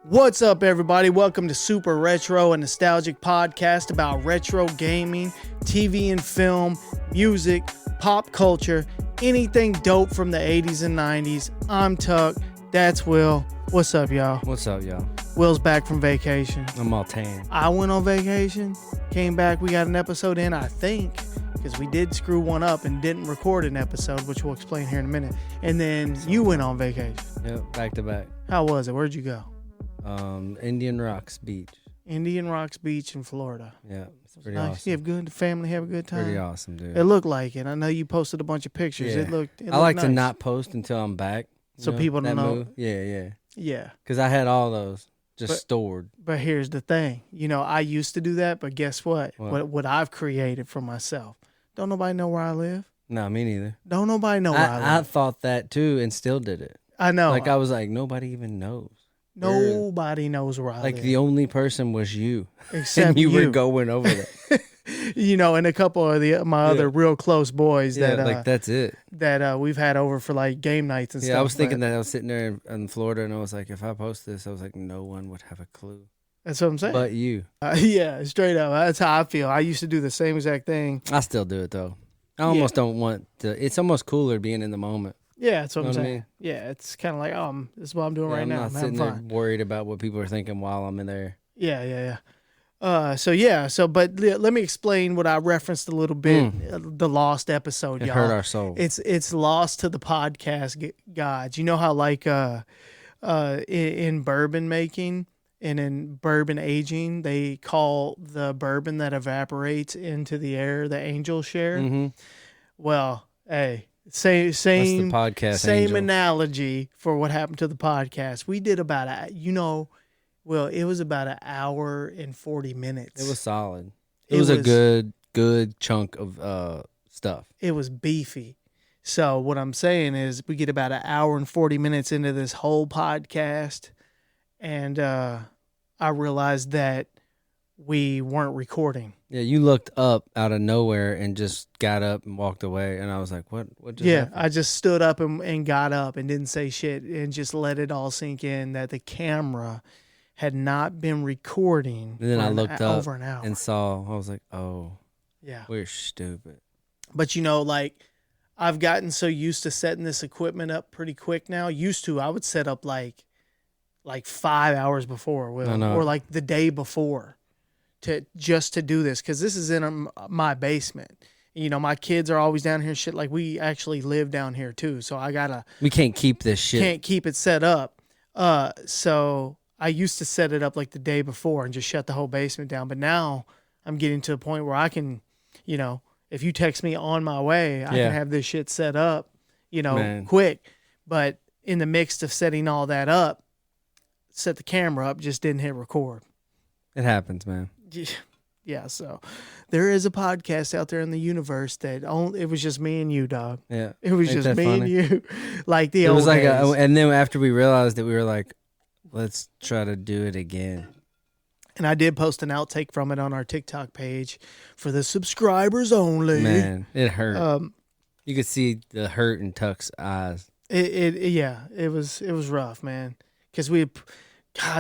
What's up, everybody? Welcome to Super Retro, a nostalgic podcast about retro gaming, TV and film, music, pop culture, anything dope from the 80s and 90s. I'm Tuck. That's Will. What's up, y'all? What's up, y'all? Will's back from vacation. I'm all tan. I went on vacation, came back. We got an episode in, I think, because we did screw one up and didn't record an episode, which we'll explain here in a minute. And then you went on vacation. Yep, back to back. How was it? Where'd you go? Indian Rocks Beach. Indian Rocks Beach in Florida. Yeah, it's pretty Nice. awesome. You have good family, have a good time. Pretty awesome, dude. It looked like it. I know you posted a bunch of pictures. Yeah. It looked I like to nice. not post until I'm back. So people don't know. move. Yeah. Yeah. Because I had all those just But- stored. But here's the thing. You know, I used to do that, but guess what? What? What I've created for myself. Don't nobody know where I live. No, me neither. Don't nobody know where I I live. thought that too and still did it. I know. Like I was like, nobody even knows. Nobody knows where I Like live. the only person was you. Except and you you. were going over there. You know, and a couple of my other real close boys Yeah, that like that's it. that we've had over for like game nights and stuff. Yeah, I was thinking but that I was sitting there in Florida and I was like, if I post this, I was like, no one would have a clue. That's what I'm saying. But you. Yeah, straight up. That's how I feel. I used to do the same exact thing. I still do it though. I almost don't want to. It's almost cooler being in the moment. Yeah, that's what I'm Know what I saying. mean? Yeah, it's kind of like, this is what I'm doing Yeah, right I'm now. not I'm having sitting there fun. worried about what people are thinking while I'm in there. Yeah. But let me explain what I referenced a little bit. The lost episode, It y'all. hurt our soul. It's lost to the podcast gods. You know how like in bourbon making and in bourbon aging, they call the bourbon that evaporates into the air the angel share. Mm-hmm. Well, hey, same That's the podcast. same angel. analogy for what happened to the podcast. We did about it was about an hour and 40 minutes. It was solid. It was a good chunk of stuff. It was beefy. So what I'm saying is we get about an hour and 40 minutes into this whole podcast, and I realized that we weren't recording. Yeah, you looked up out of nowhere and just got up and walked away, and I was like, "What? What just happened?" I just stood up and got up and didn't say shit and just let it all sink in that the camera had not been recording. And then for I looked up over an hour. and saw. I was like, "Oh, Yeah. we're stupid." But like I've gotten so used to setting this equipment up pretty quick now. Used to, I would set up like 5 hours before, or like the day before to do this, because this is in my basement. You know, my kids are always down here. Shit, like we actually live down here too, so We can't keep this shit. can't keep it set up. So I used to set it up like the day before and just shut the whole basement down. But now I'm getting to a point where I can, if you text me on my way, I can have this shit set up, Man. quick. But in the mix of setting all that up, set the camera up, just didn't hit record. It happens, man. Yeah, so there is a podcast out there in the universe that it was just me and you, dog. Yeah, It was Ain't just that me and funny? you, like the It old was like, days. and then after we realized it, we were like, "Let's try to do it again." And I did post an outtake from it on our TikTok page for the subscribers only. Man, it hurt. You could see the hurt in Tuck's eyes. It was rough, man. Because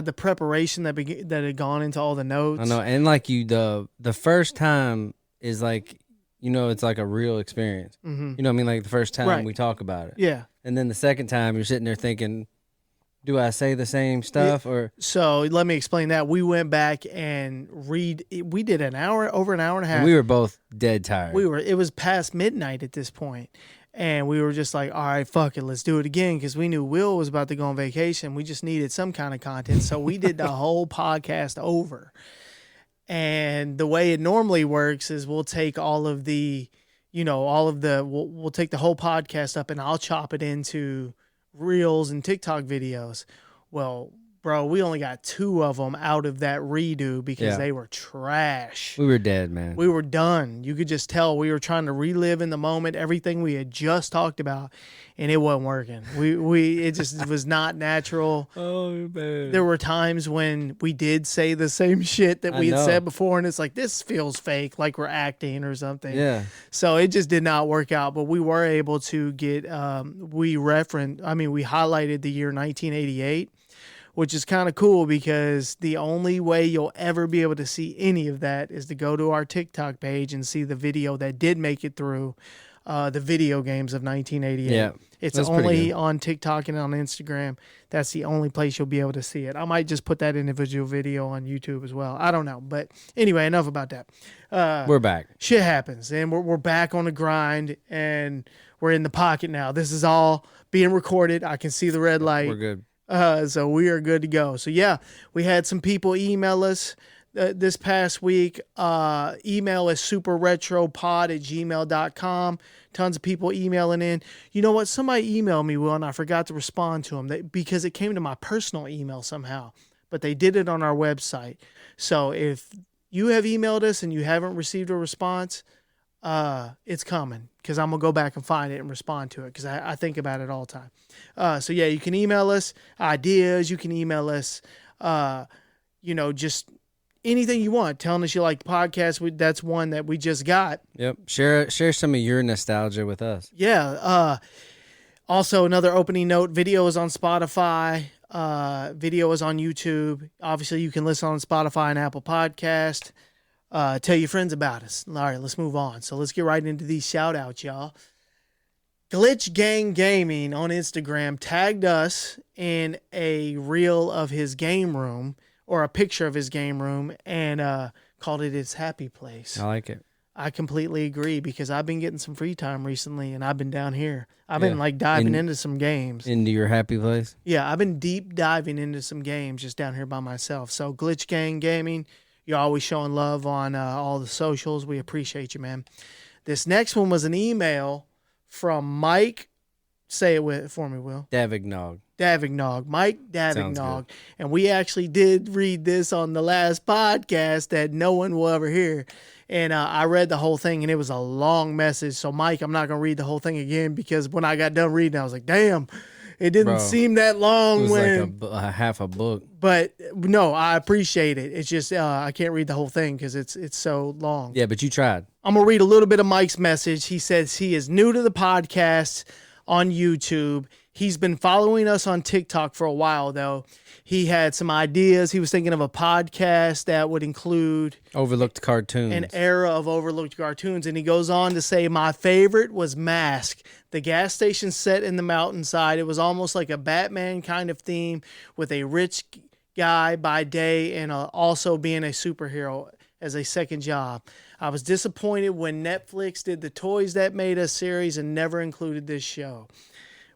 the preparation that had gone into all the notes. I know, and like the first time is like, it's like a real experience. Mm-hmm. You know what I mean? Like the first time Right. we talk about it. Yeah. And then the second time you're sitting there thinking, do I say the same stuff or? So let me explain that. We went back and we did over an hour and a half. And we were both dead tired. It was past midnight at this point. And we were just like, all right, fuck it, let's do it again, because we knew Will was about to go on vacation. We just needed some kind of content. So we did the whole podcast over. And the way it normally works is we'll take we'll take the whole podcast up and I'll chop it into reels and TikTok videos. Well, bro, we only got 2 of them out of that redo because they were trash. We were dead, man. We were done. You could just tell we were trying to relive in the moment everything we had just talked about, and it wasn't working. It just was not natural. Oh, man. There were times when we did say the same shit that we had said before, and it's like, this feels fake, like we're acting or something. Yeah. So it just did not work out, but we were able to get, we highlighted the year 1988. which is kind of cool because the only way you'll ever be able to see any of that is to go to our TikTok page and see the video that did make it through the video games of 1988. Yeah, it's only on TikTok and on Instagram. That's the only place you'll be able to see it. I might just put that individual video on YouTube as well. I don't know. But anyway, enough about that. We're back. Shit happens. And we're back on the grind, and we're in the pocket now. This is all being recorded. I can see the red light. We're good. So we are good to go. So yeah, we had some people email us this past week. Email is superretropod@gmail.com. Tons of people emailing in. You know what? Somebody emailed me, Will, and I forgot to respond to them because it came to my personal email somehow, but they did it on our website. So if you have emailed us and you haven't received a response, it's coming because I'm going to go back and find it and respond to it because I think about it all the time. So yeah, you can email us ideas. You can email us, just anything you want, telling us you like the podcast. That's one that we just got. Yep. Share some of your nostalgia with us. Yeah. Also, another opening note, video is on Spotify. Video is on YouTube. Obviously, you can listen on Spotify and Apple Podcast. Tell your friends about us. All right, let's move on. So let's get right into these shout-outs, y'all. Glitch Gang Gaming on Instagram tagged us in a reel of his game room, or a picture of his game room, and called it his happy place. I like it. I completely agree because I've been getting some free time recently, and I've been down here. I've been diving into some games. Into your happy place? Yeah, I've been deep diving into some games just down here by myself. So Glitch Gang Gaming, you're always showing love on all the socials. We appreciate you, man. This next one was an email from Mike. Say it for me, Will. Davignog. Mike Davignog. And we actually did read this on the last podcast that no one will ever hear. And I read the whole thing, and it was a long message. So, Mike, I'm not going to read the whole thing again because when I got done reading, I was like, damn, it didn't seem that long. It was like a half a book. But, no, I appreciate it. It's just I can't read the whole thing because it's so long. Yeah, but you tried. I'm going to read a little bit of Mike's message. He says he is new to the podcast on YouTube. He's been following us on TikTok for a while, though. He had some ideas. He was thinking of a podcast that would include overlooked cartoons, an era of overlooked cartoons. And he goes on to say, my favorite was Mask, the gas station set in the mountainside. It was almost like a Batman kind of theme with a rich guy by day and also being a superhero as a second job. I was disappointed when Netflix did the Toys That Made Us series and never included this show.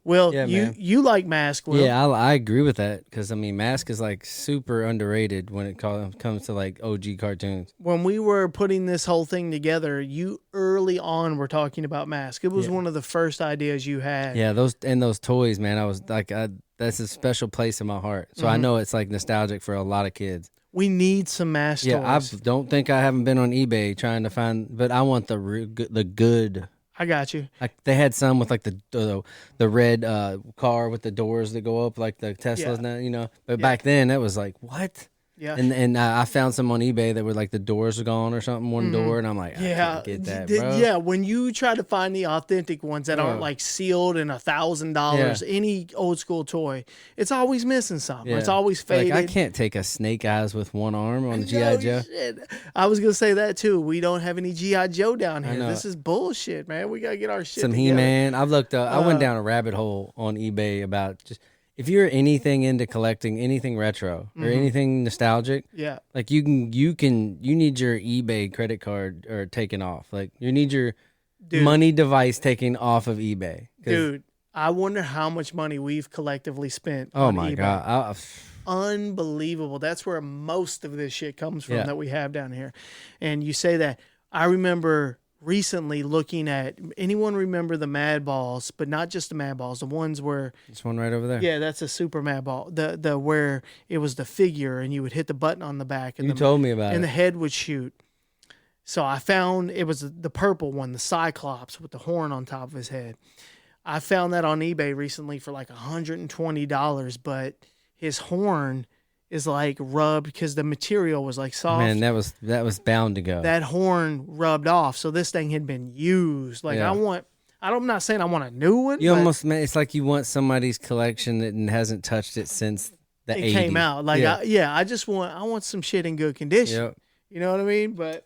Will, you like Mask, Will? Yeah, I agree with that because, Mask is like super underrated when it comes to like OG cartoons. When we were putting this whole thing together, you early on were talking about Mask. It was one of the first ideas you had. Yeah, those toys, man, I was like, that's a special place in my heart. So I know it's like nostalgic for a lot of kids. We need some Mask toys. Yeah, I don't think I haven't been on eBay trying to find, but I want the good. I got you. Like they had some with like the red car with the doors that go up, like the Teslas now, But back then, it was like, what? Yeah. And I found some on eBay that were like the doors are gone or something, one door, and I'm like, I can't get that, bro. Yeah, when you try to find the authentic ones that aren't like sealed and $1,000, any old school toy, it's always missing something. Yeah. It's always faded. Like I can't take a Snake Eyes with one arm on G.I. Joe. Shit. I was gonna say that too. We don't have any G.I. Joe down here. This is bullshit, man. We gotta get our shit. Some together. He-Man. I've looked up. I went down a rabbit hole on eBay about just. If you're anything into collecting anything retro or anything nostalgic, like you need your eBay credit card or taken off. Like you need your money device taken off of eBay. Dude, I wonder how much money we've collectively spent on my eBay. God. Unbelievable. That's where most of this shit comes from that we have down here. And you say that. I remember recently looking at, anyone remember the Mad Balls, but not just the Mad Balls, the ones where this one right over there. Yeah, that's a Super Mad Ball. The where it was the figure and you would hit the button on the back and you told me about it. And the head would shoot. So I found it was the purple one, the Cyclops with the horn on top of his head. I found that on eBay recently for like $120, but his horn is like rubbed because the material was like soft. Man, that was bound to go. That horn rubbed off, so this thing had been used. Like I'm not saying I want a new one. It's like you want somebody's collection that hasn't touched it since it 80s. Came out. Like, I want some shit in good condition. Yep. You know what I mean? But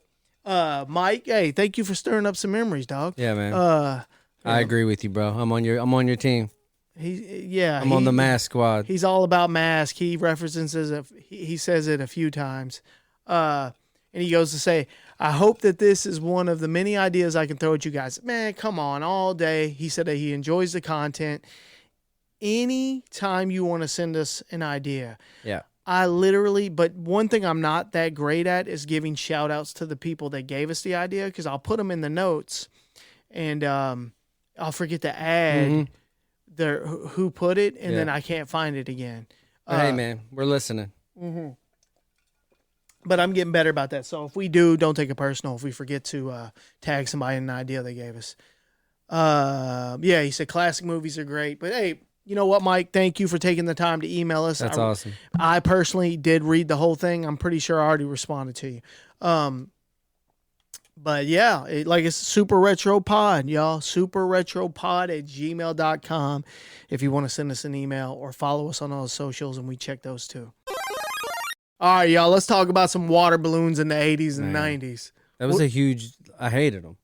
Mike, hey, thank you for stirring up some memories, dog. Yeah, man. I agree with you, bro. I'm on your team. I'm on the mask squad. He's all about mask. He references it. He says it a few times. And he goes to say, I hope that this is one of the many ideas I can throw at you guys. Man, come on, all day. He said that he enjoys the content. Anytime you want to send us an idea. Yeah. But one thing I'm not that great at is giving shout outs to the people that gave us the idea, because I'll put them in the notes and I'll forget to add who put it, and then I can't find it again. Hey, man, we're listening. Mm-hmm. But I'm getting better about that. So if we do, don't take it personal if we forget to tag somebody in an idea they gave us. He said classic movies are great. But, hey, you know what, Mike? Thank you for taking the time to email us. That's awesome. I personally did read the whole thing. I'm pretty sure I already responded to you. But yeah, it's Super Retro Pod, y'all. superretropod@gmail.com if you want to send us an email or follow us on all the socials, and we check those too. All right, y'all, let's talk about some water balloons in the 80s and 90s. That was I hated them.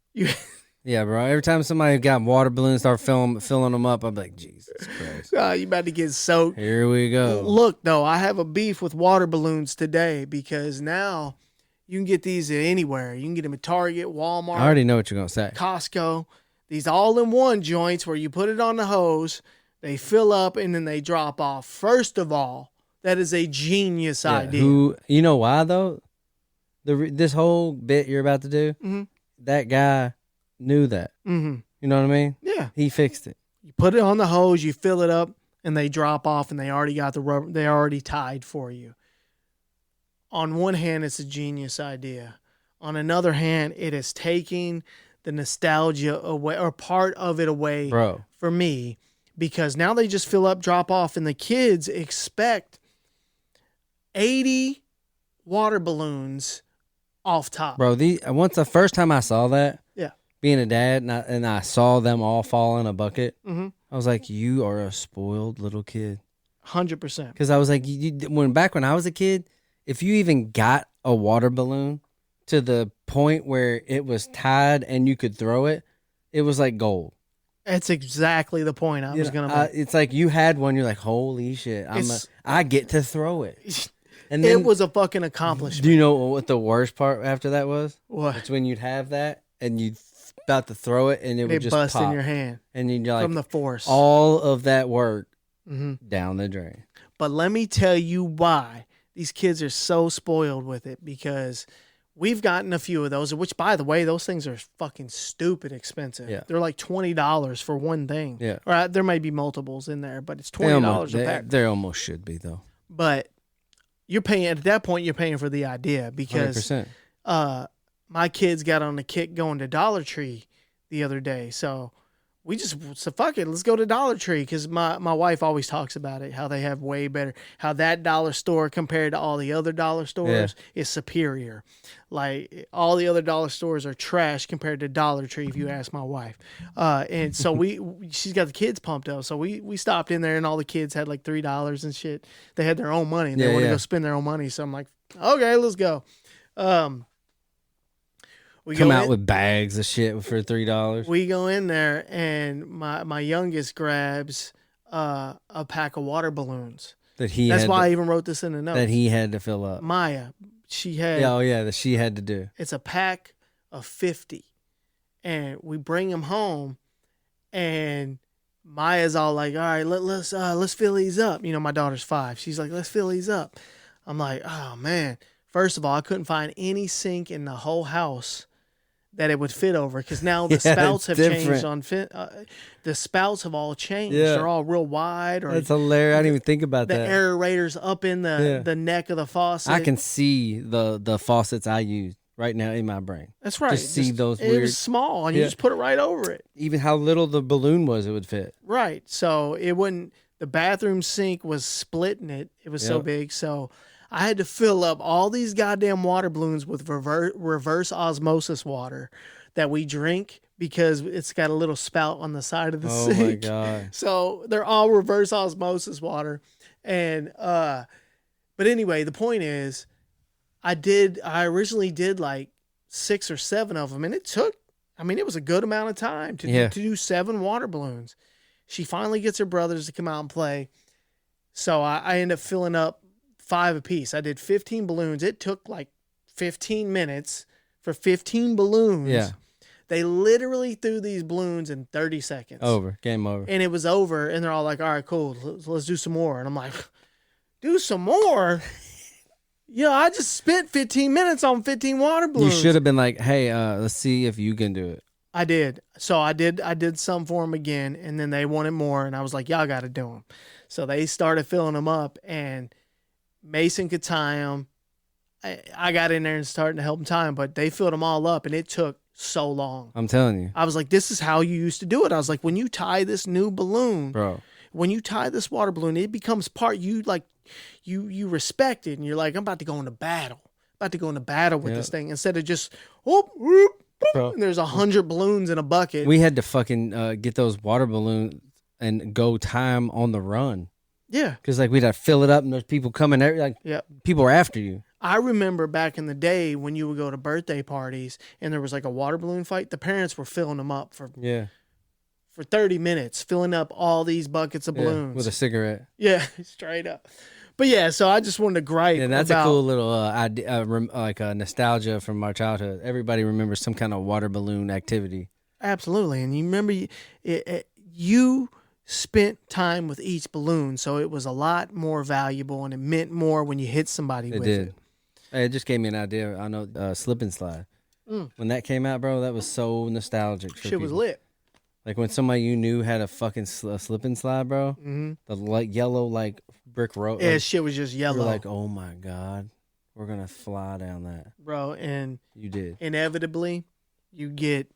Yeah, bro. Every time somebody got water balloons, start filling them up, I'm like, Jesus Christ. You about to get soaked. Here we go. Look, though, I have a beef with water balloons today because now you can get these at anywhere. You can get them at Target, Walmart. I already know what you're going to say. Costco. These all-in-one joints where you put it on the hose, they fill up, and then they drop off. First of all, that is a genius idea. You know why, though? This whole bit you're about to do, that guy knew that. Mm-hmm. You know what I mean? Yeah. He fixed it. You put it on the hose, you fill it up, and they drop off, and they already got the rubber. They already tied for you. On one hand, it's a genius idea. On another hand, it is taking the nostalgia away, or part of it away, for me, because now they just fill up, drop off, and the kids expect 80 water balloons off top. Bro, once the first time I saw that, yeah, being a dad, and I saw them all fall in a bucket, I was like, you are a spoiled little kid. 100%. Because I was like, back when I was a kid, if you even got a water balloon to the point where it was tied and you could throw it, it was like gold. That's exactly the point I was going to make. It's like you had one, you're like, holy shit, I get to throw it. And then, it was a fucking accomplishment. Do you know what the worst part after that was? What? It's when you'd have that and you'd about to throw it and it would just bust pop in your hand. And you'd like, from the force. All of that work down the drain. But let me tell you why these kids are so spoiled with it, because we've gotten a few of those, which, by the way, those things are fucking stupid expensive. Yeah. They're like $20 for one thing. Yeah. Or there may be multiples in there, but it's $20 a pack. They almost should be, though. But you're paying, at that point, you're paying for the idea, because 100%. My kids got on the kick going to Dollar Tree the other day. So we just said, fuck it, let's go to Dollar Tree, because my wife always talks about it, how they have way better, how that dollar store compared to all the other dollar stores is superior. Like, all the other dollar stores are trash compared to Dollar Tree, if you ask my wife. And so she's got the kids pumped up. So we stopped in there, and all the kids had like $3 and shit. They had their own money, and they want to go spend their own money. So I'm like, okay, let's go. We come out with bags of shit for $3. We go in there, and my youngest grabs a pack of water balloons. That's why I even wrote this in the notes. That he had to fill up. Maya, she had. That she had to do. It's a pack of 50, and we bring them home, and Maya's all like, "All right, let's fill these up." You know, my daughter's 5. She's like, "Let's fill these up." I'm like, "Oh man." First of all, I couldn't find any sink in the whole house that it would fit over, because now the spouts have changed on the spouts have all changed. They're all real wide. That's hilarious. I didn't even think about that. The aerator's up in the neck of the faucet. I can see the faucets I use right now in my brain. That's right. Just see those weird. It was small, and you just put it right over it. Even how little the balloon was, it would fit. Right. So it wouldn't. The bathroom sink was splitting it. It was so big. So I had to fill up all these goddamn water balloons with reverse osmosis water. that we drink because it's got a little spout on the side of the sink. Oh my God. So they're all reverse osmosis water. And, but anyway, the point is I originally did like 6 or 7 of them, and it was a good amount of time to do 7 water balloons. She finally gets her brothers to come out and play. So I end up filling up 5 apiece. I did 15 balloons. It took like 15 minutes for 15 balloons. Yeah. They literally threw these balloons in 30 seconds. Game over. And it was over, and they're all like, all right, cool, let's do some more. And I'm like, do some more? Yeah, I just spent 15 minutes on 15 water balloons. You should have been like, hey, let's see if you can do it. I did. So I did some for them again, and then they wanted more, and I was like, y'all got to do them. So they started filling them up, and Mason could tie them. I got in there and started to help them tie them, but they filled them all up, and it took so long. I'm telling you. I was like, this is how you used to do it. I was like, when you tie this new balloon, bro, when you tie this water balloon, it becomes part, you respect it, and you're like, I'm about to go into battle. With this thing, instead of just, whoop, whoop, whoop, and there's 100 balloons in a bucket. We had to fucking get those water balloons and go time on the run. Yeah. Because like we'd have to fill it up, and there's people coming there. Like, people are after you. I remember back in the day when you would go to birthday parties and there was like a water balloon fight, the parents were filling them up for 30 minutes, filling up all these buckets of balloons. With a cigarette. Yeah, straight up. But yeah, so I just wanted to gripe. And that's a cool little idea, like nostalgia from our childhood. Everybody remembers some kind of water balloon activity. Absolutely. And you remember you spent time with each balloon, so it was a lot more valuable and it meant more when you hit somebody with it. It just gave me an idea. I know Slip and Slide. When that came out, bro, that was so nostalgic. Shit was lit. Like when somebody you knew had a fucking slip and slide, bro. Mm-hmm. The like yellow like brick road. Yeah, shit was just yellow. You're like, oh my God, we're gonna fly down that, bro. And you did. Inevitably, you get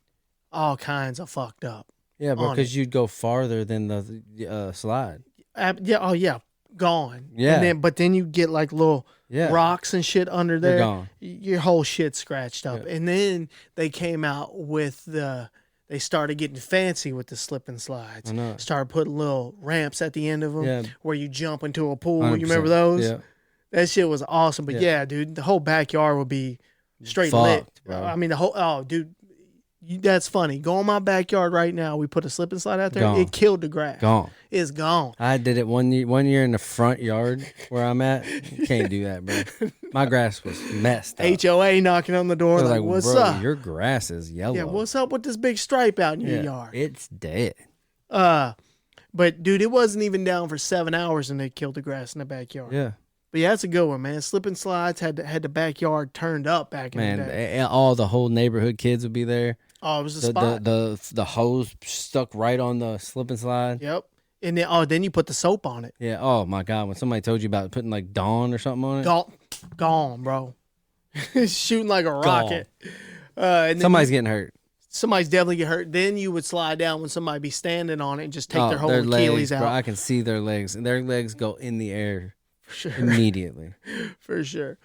all kinds of fucked up. Yeah, bro, because you'd go farther than the slide. Yeah. Oh yeah. Gone. Yeah. But then you get like little rocks and shit under there. They're gone. Your whole shit scratched up. Yeah. And then they came out with they started getting fancy with the slip and slides. I know. Started putting little ramps at the end of them where you jump into a pool. 100%. You remember those? Yeah. That shit was awesome. But yeah, dude, the whole backyard would be straight lit. Bro. I mean, dude. That's funny. Go in my backyard right now. We put a slip and slide out there. Gone. It killed the grass. Gone. It's gone. I did it one year in the front yard where I'm at. You can't do that, bro. My grass was messed up. HOA knocking on the door like, what's bro, up? Your grass is yellow. Yeah, what's up with this big stripe out in your yard? It's dead. But dude, it wasn't even down for 7 hours and they killed the grass in the backyard. Yeah. But yeah, that's a good one, man. Slip and slides had the backyard turned up back in the day. All the whole neighborhood kids would be there. Oh, it was the spot. The hose stuck right on the slip and slide. Yep. And then you put the soap on it. Yeah. Oh my God. When somebody told you about putting like Dawn or something on it. Gone, bro. Shooting like a rocket. And somebody's getting hurt. Somebody's definitely get hurt. Then you would slide down when somebody be standing on it and just take their whole Achilles out. Bro, I can see their legs, and their legs go in the air immediately. For sure.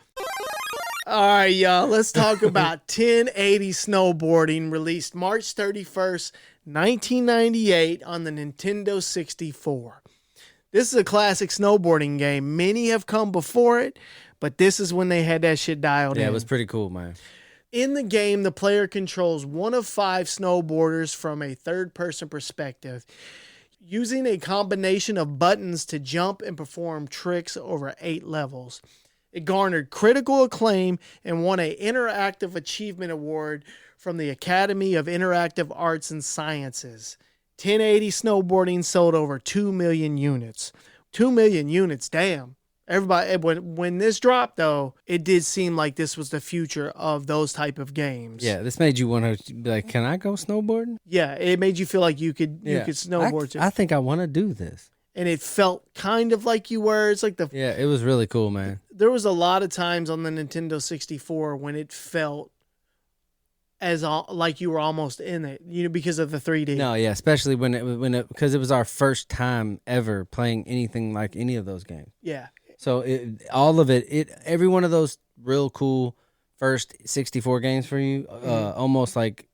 All right, y'all. Let's talk about 1080 Snowboarding, released March 31st, 1998 on the Nintendo 64. This is a classic snowboarding game. Many have come before it, but this is when they had that shit dialed in. Yeah, it was pretty cool, man. In the game, the player controls one of 5 snowboarders from a third-person perspective, using a combination of buttons to jump and perform tricks over 8 levels. It garnered critical acclaim and won an Interactive Achievement Award from the Academy of Interactive Arts and Sciences. 1080 Snowboarding sold over 2 million units. 2 million units, damn. Everybody, when this dropped, though, it did seem like this was the future of those type of games. Yeah, this made you want to be like, can I go snowboarding? Yeah, it made you feel like you could snowboard too. I think I want to do this. And it felt kind of like you were. It's like yeah, it was really cool, man. There was a lot of times on the Nintendo 64 when it felt like you were almost in it, because of the 3D. No, yeah, especially when it because it was our first time ever playing anything like any of those games. Yeah. So all of it, every one of those real cool first 64 games for you, almost like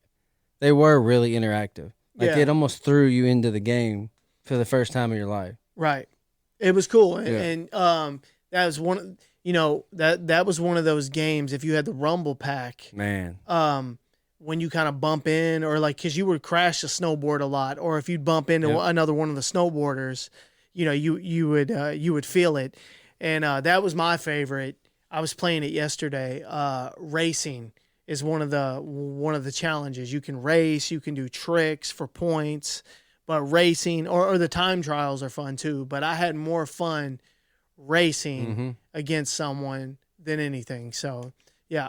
They were really interactive. Like it almost threw you into the game for the first time in your life. Right. It was cool. And that was one, that was one of those games. If you had the Rumble Pack, man, when you kind of bump in, or like, cause you would crash the snowboard a lot, or if you'd bump into another one of the snowboarders, you would feel it. And that was my favorite. I was playing it yesterday. Racing is one of the challenges. You can race, you can do tricks for points, but racing or the time trials are fun too. But I had more fun racing against someone than anything. So yeah.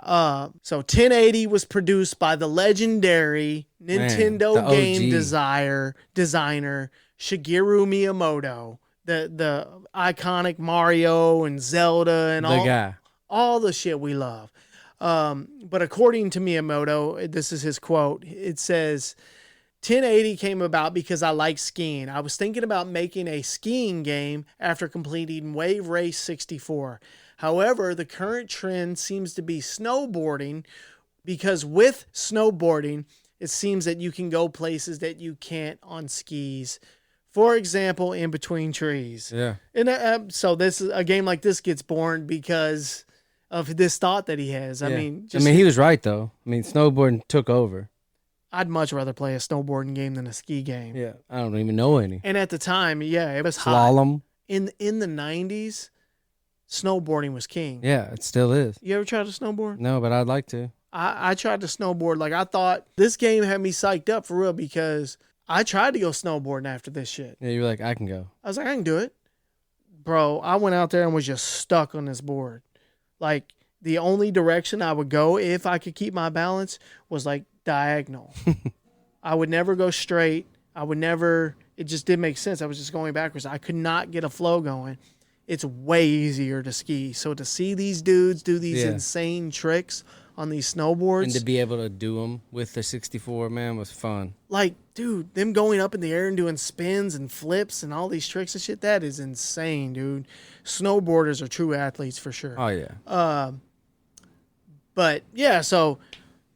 So 1080 was produced by the legendary Nintendo game designer Shigeru Miyamoto. The iconic Mario and Zelda and all the shit we love. But according to Miyamoto, this is his quote. It says, 1080 came about because I like skiing. I was thinking about making a skiing game after completing Wave Race 64. However, the current trend seems to be snowboarding, because with snowboarding, it seems that you can go places that you can't on skis. For example, in between trees. Yeah. And so a game like this gets born because of this thought that he has. Yeah. I mean, he was right though. I mean, snowboarding took over. I'd much rather play a snowboarding game than a ski game. Yeah, I don't even know any. And at the time, it was slalom. Hot. In the 90s, snowboarding was king. Yeah, it still is. You ever tried to snowboard? No, but I'd like to. I tried to snowboard. Like, I thought this game had me psyched up for real, because I tried to go snowboarding after this shit. Yeah, you were like, I can go. I was like, I can do it. Bro, I went out there and was just stuck on this board. Like, the only direction I would go if I could keep my balance was like diagonal. I would never go straight. It just didn't make sense. I was just going backwards. I could not get a flow going. It's way easier to ski. So to see these dudes do these insane tricks on these snowboards. And to be able to do them with the 64, man, was fun. Like, dude, them going up in the air and doing spins and flips and all these tricks and shit, that is insane, dude. Snowboarders are true athletes for sure. Oh, yeah. But, yeah, so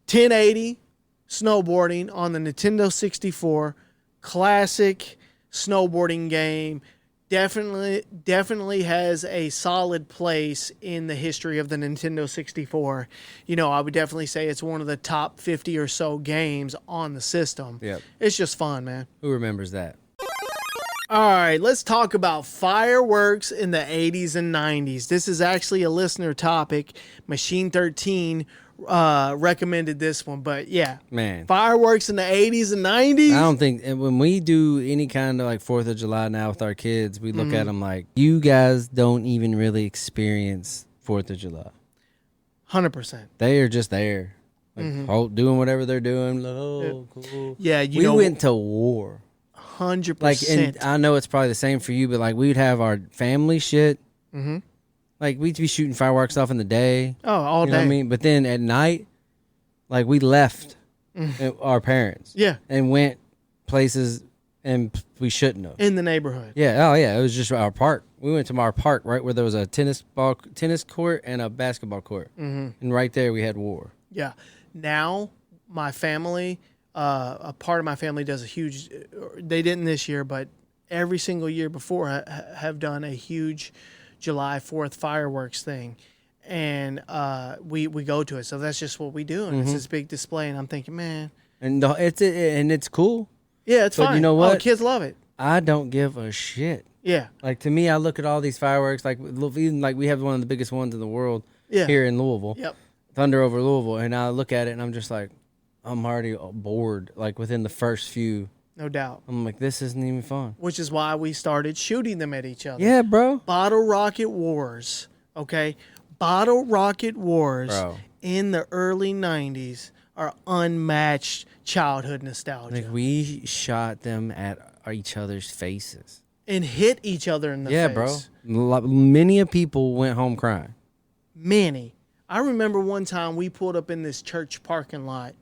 1080 snowboarding on the Nintendo 64. Classic snowboarding game. Definitely has a solid place in the history of the Nintendo 64. I would definitely say it's one of the top 50 or so games on the system. Yep. It's just fun, man. Who remembers that? All right, let's talk about fireworks in the 80s and 90s. This is actually a listener topic. Machine 13 recommended this one, but yeah, man, fireworks in the 80s and 90s. I don't think, when we do any kind of like 4th of July now with our kids, we look at them like, you guys don't even really experience 4th of July. 100%. They are just there, like, doing whatever they're doing. Oh, cool. Yeah, we went to war. 100%. Like, and I know it's probably the same for you, but like, we'd have our family shit. Mm-hmm. Like, we'd be shooting fireworks off in the day. Oh, all day. You know what I mean? But then at night, like, we left our parents. Yeah. And went places and we shouldn't have. In the neighborhood. Yeah. Oh, yeah. It was just our park. We went to our park, right, where there was a tennis court and a basketball court. Mm-hmm. And right there we had war. Yeah. Now, my family, a part of my family does a huge, they didn't this year, but every single year before have done a huge July 4th fireworks thing, and we go to it. So that's just what we do, and it's this big display. And I'm thinking, man, and it's cool. Yeah, it's fine. You know what? Oh, kids love it. I don't give a shit. Yeah, like, to me, I look at all these fireworks. Like, even like we have one of the biggest ones in the world here in Louisville. Yep, Thunder over Louisville, and I look at it and I'm just like, I'm already bored. Like, within the first few. No doubt. I'm like, this isn't even fun. Which is why we started shooting them at each other. Yeah, bro. Bottle rocket wars, okay? Bottle rocket wars in the early 90s are unmatched childhood nostalgia. Like, we shot them at each other's faces. And hit each other in the face. Yeah, bro. Many people went home crying. Many. I remember one time we pulled up in this church parking lot,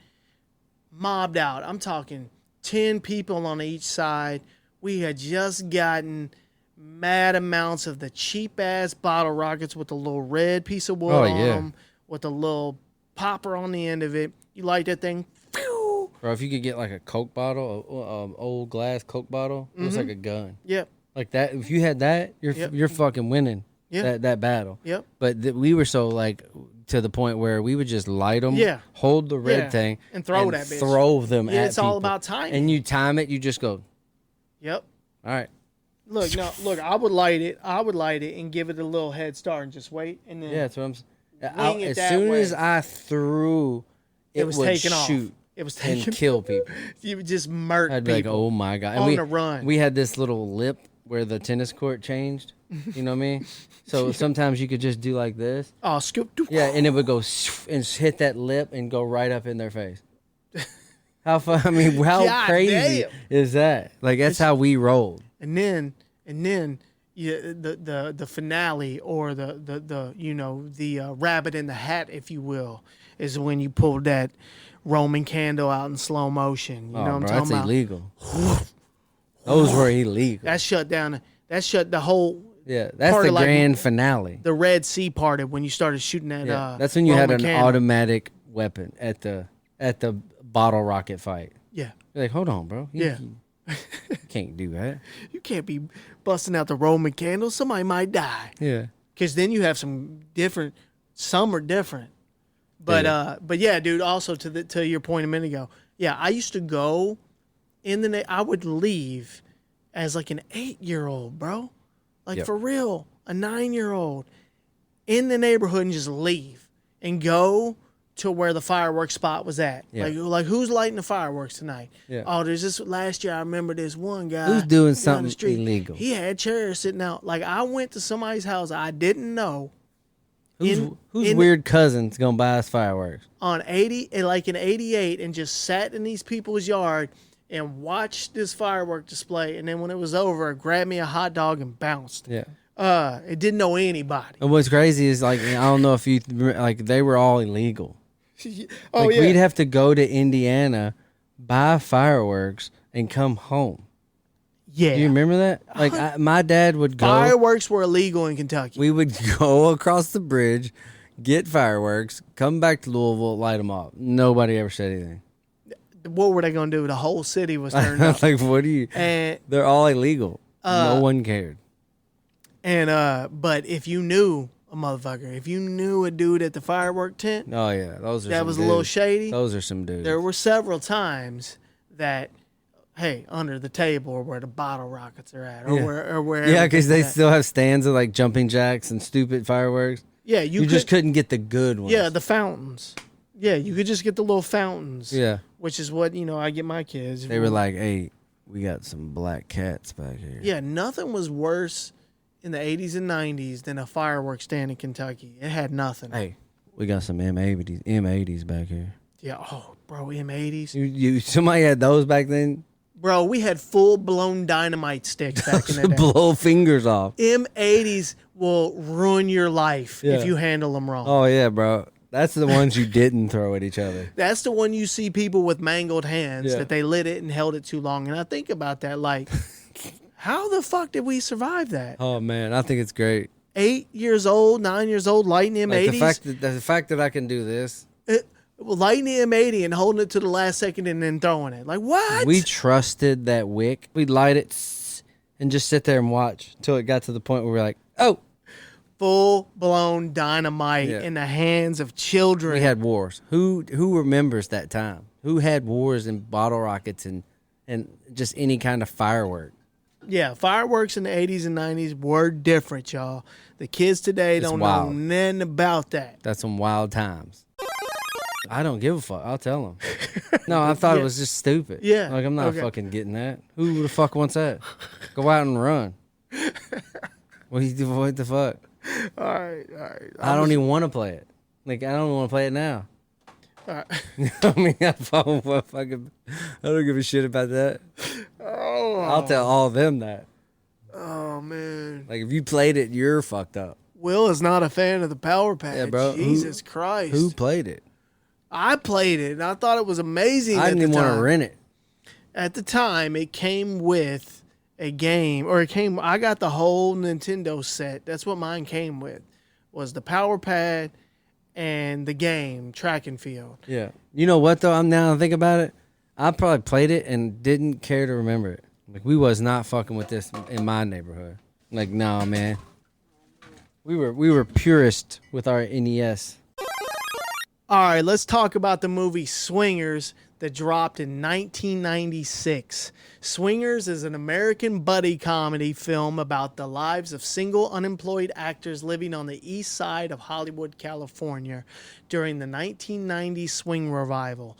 mobbed out. I'm talking 10 people on each side. We had just gotten mad amounts of the cheap-ass bottle rockets with the little red piece of wood on them, with a little popper on the end of it. You light that thing, phew, Bro, if you could get like a Coke bottle, old glass Coke bottle, it was like a gun. Yep. Like that. If you had that, you're fucking winning that battle. Yep. But we were so like to the point where we would just light them, hold the red thing, and throw that bitch. Throw them at it's people. all about timing. And you time it, you just go. Yep. All right. Look, I would light it. And give it a little head start and just wait. And then that's what I'm saying. As soon as I threw, it was taking off. It was taking and kill people. You would just murk people. I'd be like, oh my God. On the run. We had this little lip where the tennis court changed. You know what I mean? So sometimes you could just do like this. Oh, scoop. Yeah, and it would go and hit that lip and go right up in their face. How God crazy damn. is that? Like that's how we rolled. And then the finale or the rabbit in the hat, if you will, is when you pull that Roman candle out in slow motion. You know what I'm talking about? That's illegal. Those were illegal. That shut the whole. Yeah, that's the grand finale. The Red Sea parted when you started shooting that. That's when you Roman had an candle. automatic weapon at the bottle rocket fight. Yeah. You're like, hold on, bro. You can't do that. You can't be busting out the Roman candle. Somebody might die. Yeah. Because then you have some are different. But yeah, dude, also to your point a minute ago, I used to go I would leave as like an 8-year-old, bro. Like for real, a 9-year-old in the neighborhood and just leave and go to where the fireworks spot was at. Yeah. Like who's lighting the fireworks tonight? Yeah. Oh, there's this last year I remember this one guy who's doing something illegal. He had chairs sitting out. Like I went to somebody's house I didn't know. Who's weird cousin's gonna buy us fireworks? In 88 and just sat in these people's yard and watched this firework display, and then when it was over, grabbed me a hot dog and bounced. Yeah. It didn't know anybody. And what's crazy is like I don't know if you like they were all illegal. We'd have to go to Indiana, buy fireworks, and come home. Yeah. Do you remember that? Like my dad would go. Fireworks were illegal in Kentucky. We would go across the bridge, get fireworks, come back to Louisville, light them off. Nobody ever said anything. What were they going to do? The whole city was turned up. Like, what do you... And they're all illegal. No one cared. And but if you knew a motherfucker, if you knew a dude at the firework tent... Oh, yeah. That was a little shady. Those are some dudes. There were several times that... Hey, under the table or where the bottle rockets are at, or where. Yeah, because they still have stands of like jumping jacks and stupid fireworks. Yeah, you just couldn't get the good ones. Yeah, the fountains. Yeah, you could just get the little fountains. Yeah, which is what I get my kids. They were like, "Hey, we got some black cats back here." Yeah, nothing was worse in the 80s and 90s than a fireworks stand in Kentucky. It had nothing. Hey, we got some M80s back here. Yeah, bro, M80s. You somebody had those back then. Bro, we had full-blown dynamite sticks back in the day. Blow fingers off. M80s will ruin your life if you handle them wrong. Oh, yeah, bro. That's the ones you didn't throw at each other. That's the one you see people with mangled hands that they lit it and held it too long. And I think about that, like, how the fuck did we survive that? Oh, man, I think it's great. 8 years old, 9 years old, lighting M80s. Like the fact that I can do this. Lighting the M80 and holding it to the last second and then throwing it. Like, what? We trusted that wick. We'd light it and just sit there and watch until it got to the point where we're like, oh. Full-blown dynamite in the hands of children. We had wars. Who remembers that time? Who had wars and bottle rockets and just any kind of firework? Yeah, fireworks in the 80s and 90s were different, y'all. The kids today don't know nothing about that. That's some wild times. I don't give a fuck. I'll tell them. No, I thought it was just stupid. Yeah. Like, I'm not fucking getting that. Who the fuck wants that? Go out and run. What the fuck? All right. I don't even want to play it. Like, I don't want to play it now. All right. I mean, I don't give a shit about that. Oh. I'll tell all of them that. Oh, man. Like, if you played it, you're fucked up. Will is not a fan of the Power Pad. Yeah, bro. Jesus Christ. Who played it? I played it, and I thought it was amazing. I didn't even want to rent it. At the time, it came with a game, I got the whole Nintendo set. That's what mine came with, was the Power Pad and the game, Track and Field. Yeah. You know what, though? I'm now thinking about it. I probably played it and didn't care to remember it. Like, we was not fucking with this in my neighborhood. Like, no, man. We were purist with our NES. All right, let's talk about the movie Swingers that dropped in 1996. Swingers is an American buddy comedy film about the lives of single unemployed actors living on the east side of Hollywood, California during the 1990s swing revival.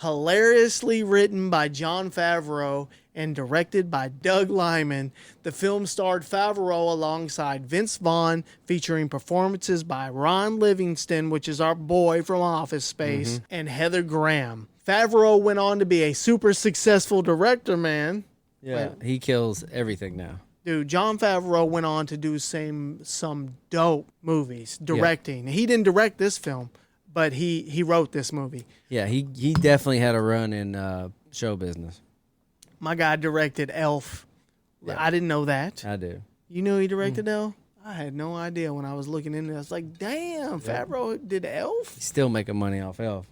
Hilariously written by Jon Favreau and directed by Doug Liman, the film starred Favreau alongside Vince Vaughn, featuring performances by Ron Livingston, which is our boy from Office Space, and Heather Graham. Favreau went on to be a super successful director, man. Yeah, he kills everything now. Dude, Jon Favreau went on to do some dope movies, directing. Yeah. He didn't direct this film, but he wrote this movie. Yeah, he definitely had a run in show business. My guy directed Elf. Yeah. I didn't know that. I do. You knew he directed Elf? I had no idea when I was looking into it. I was like, damn, Favreau did Elf? He's still making money off Elf.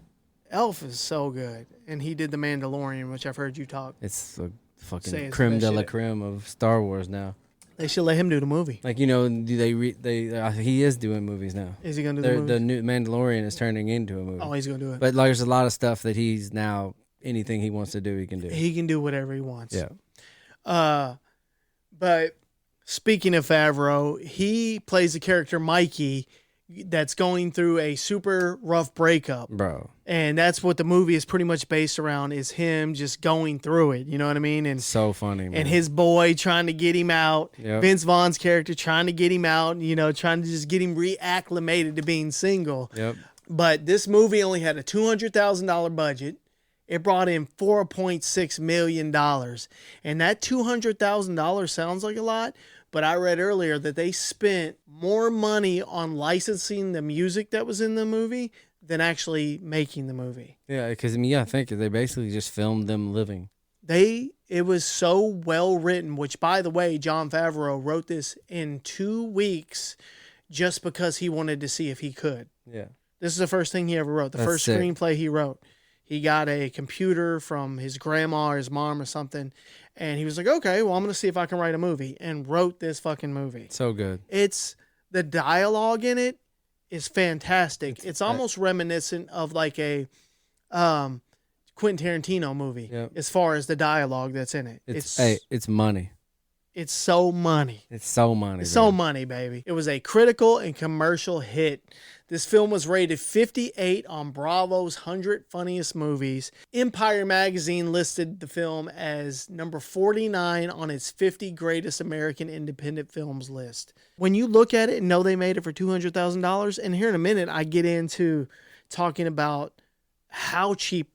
Elf is so good. And he did The Mandalorian, which I've heard you talk. It's the fucking creme de la creme of Star Wars now. They should let him do the movie. Like, you know, he is doing movies now. Is he going to do the movie? The new Mandalorian is turning into a movie. Oh, he's going to do it. But like, there's a lot of stuff that he's now, anything he wants to do, he can do. He can do whatever he wants. Yeah. But speaking of Favreau, he plays the character Mikey that's going through a super rough breakup. Bro. And that's what the movie is pretty much based around, is him just going through it. You know what I mean? And so funny, man. And his boy trying to get him out. Yep. Vince Vaughn's character trying to get him out, you know, trying to just get him reacclimated to being single. Yep. But this movie only had a $200,000 budget. It brought in $4.6 million. And that $200,000 sounds like a lot, but I read earlier that they spent more money on licensing the music that was in the movie than actually making the movie. Yeah, because, I mean, I think they basically just filmed them living. It was so well written, which, by the way, Jon Favreau wrote this in 2 weeks just because he wanted to see if he could. Yeah. This is the first thing he ever wrote, the first screenplay he wrote. He got a computer from his grandma or his mom or something, and he was like, okay, well, I'm going to see if I can write a movie, and wrote this fucking movie. So good. The dialogue in it is fantastic. It's almost reminiscent of like a Quentin Tarantino movie, as far as the dialogue that's in it. It's money. It's so money. It's so money. It's so money, baby. It was a critical and commercial hit. This film was rated 58 on Bravo's 100 Funniest Movies. Empire Magazine listed the film as number 49 on its 50 Greatest American Independent Films list. When you look at it and know they made it for $200,000, and here in a minute I get into talking about how cheap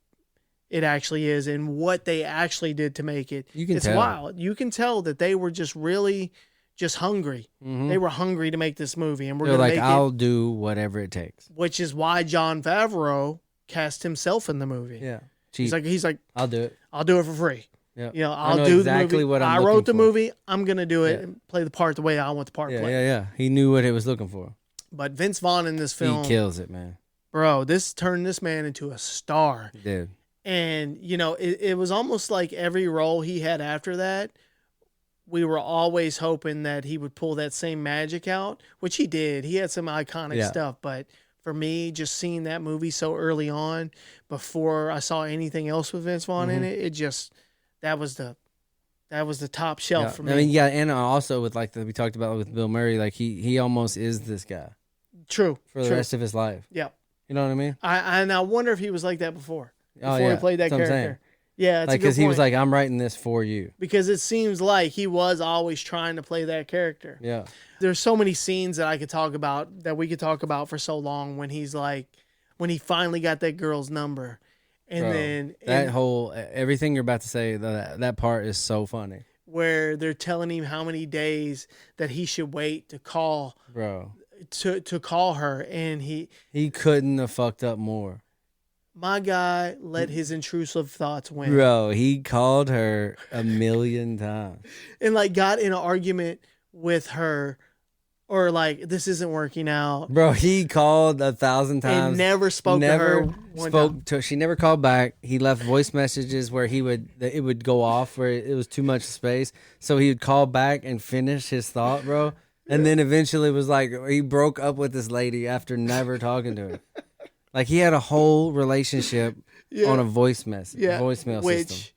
it actually is and what they actually did to make it. It's wild. You can tell that they were just really just hungry. Mm-hmm. They were hungry to make this movie, and we're going to make it. I'll do whatever it takes. Which is why Jon Favreau cast himself in the movie. Yeah, cheap. He's like, I'll do it. I'll do it for free. Yeah, you know, I'll do exactly the movie. What I wrote the movie. I'm going to do it and play the part the way I want the part played. Yeah. He knew what he was looking for. But Vince Vaughn in this film, he kills it, man. Bro, this turned this man into a star. He did. And, you know, it was almost like every role he had after that, we were always hoping that he would pull that same magic out, which he did. He had some iconic stuff. But for me, just seeing that movie so early on, before I saw anything else with Vince Vaughn in it, that was the top shelf for me. I mean, and also with we talked about with Bill Murray, like he almost is this guy. True. For the rest of his life. Yeah. You know what I mean? I wonder if he was like that before he played that character. Yeah, it's because he was like, I'm writing this for you. Because it seems like he was always trying to play that character. Yeah. There's so many scenes that I could talk about, that we could talk about for so long, when he finally got that girl's number. And everything you're about to say, that part is so funny. Where they're telling him how many days that he should wait to call. Bro. To call her, and he couldn't have fucked up more. My guy let his intrusive thoughts win. Bro, he called her 1,000,000 times. And got in an argument with her or like, this isn't working out. Bro, he called 1,000 times. And never spoke to her. She never called back. He left voice messages where it would go off where it was too much space. So he would call back and finish his thought, bro. And then eventually was like, he broke up with this lady after never talking to her. Like, he had a whole relationship on a voicemail system. Which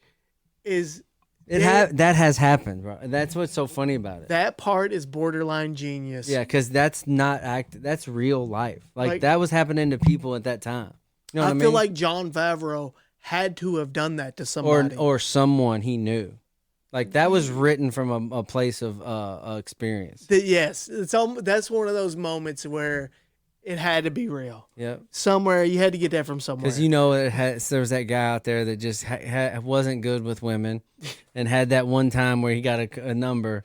is... That has happened, bro. That's what's so funny about it. That part is borderline genius. Yeah, because that's not that's real life. Like, that was happening to people at that time. You know what I mean? Feel like Jon Favreau had to have done that to somebody. Or someone he knew. Like, that was written from a place of experience. Yes. That's one of those moments where it had to be real. Yep. Somewhere, you had to get that from somewhere. Because there was that guy out there that just wasn't good with women and had that one time where he got a number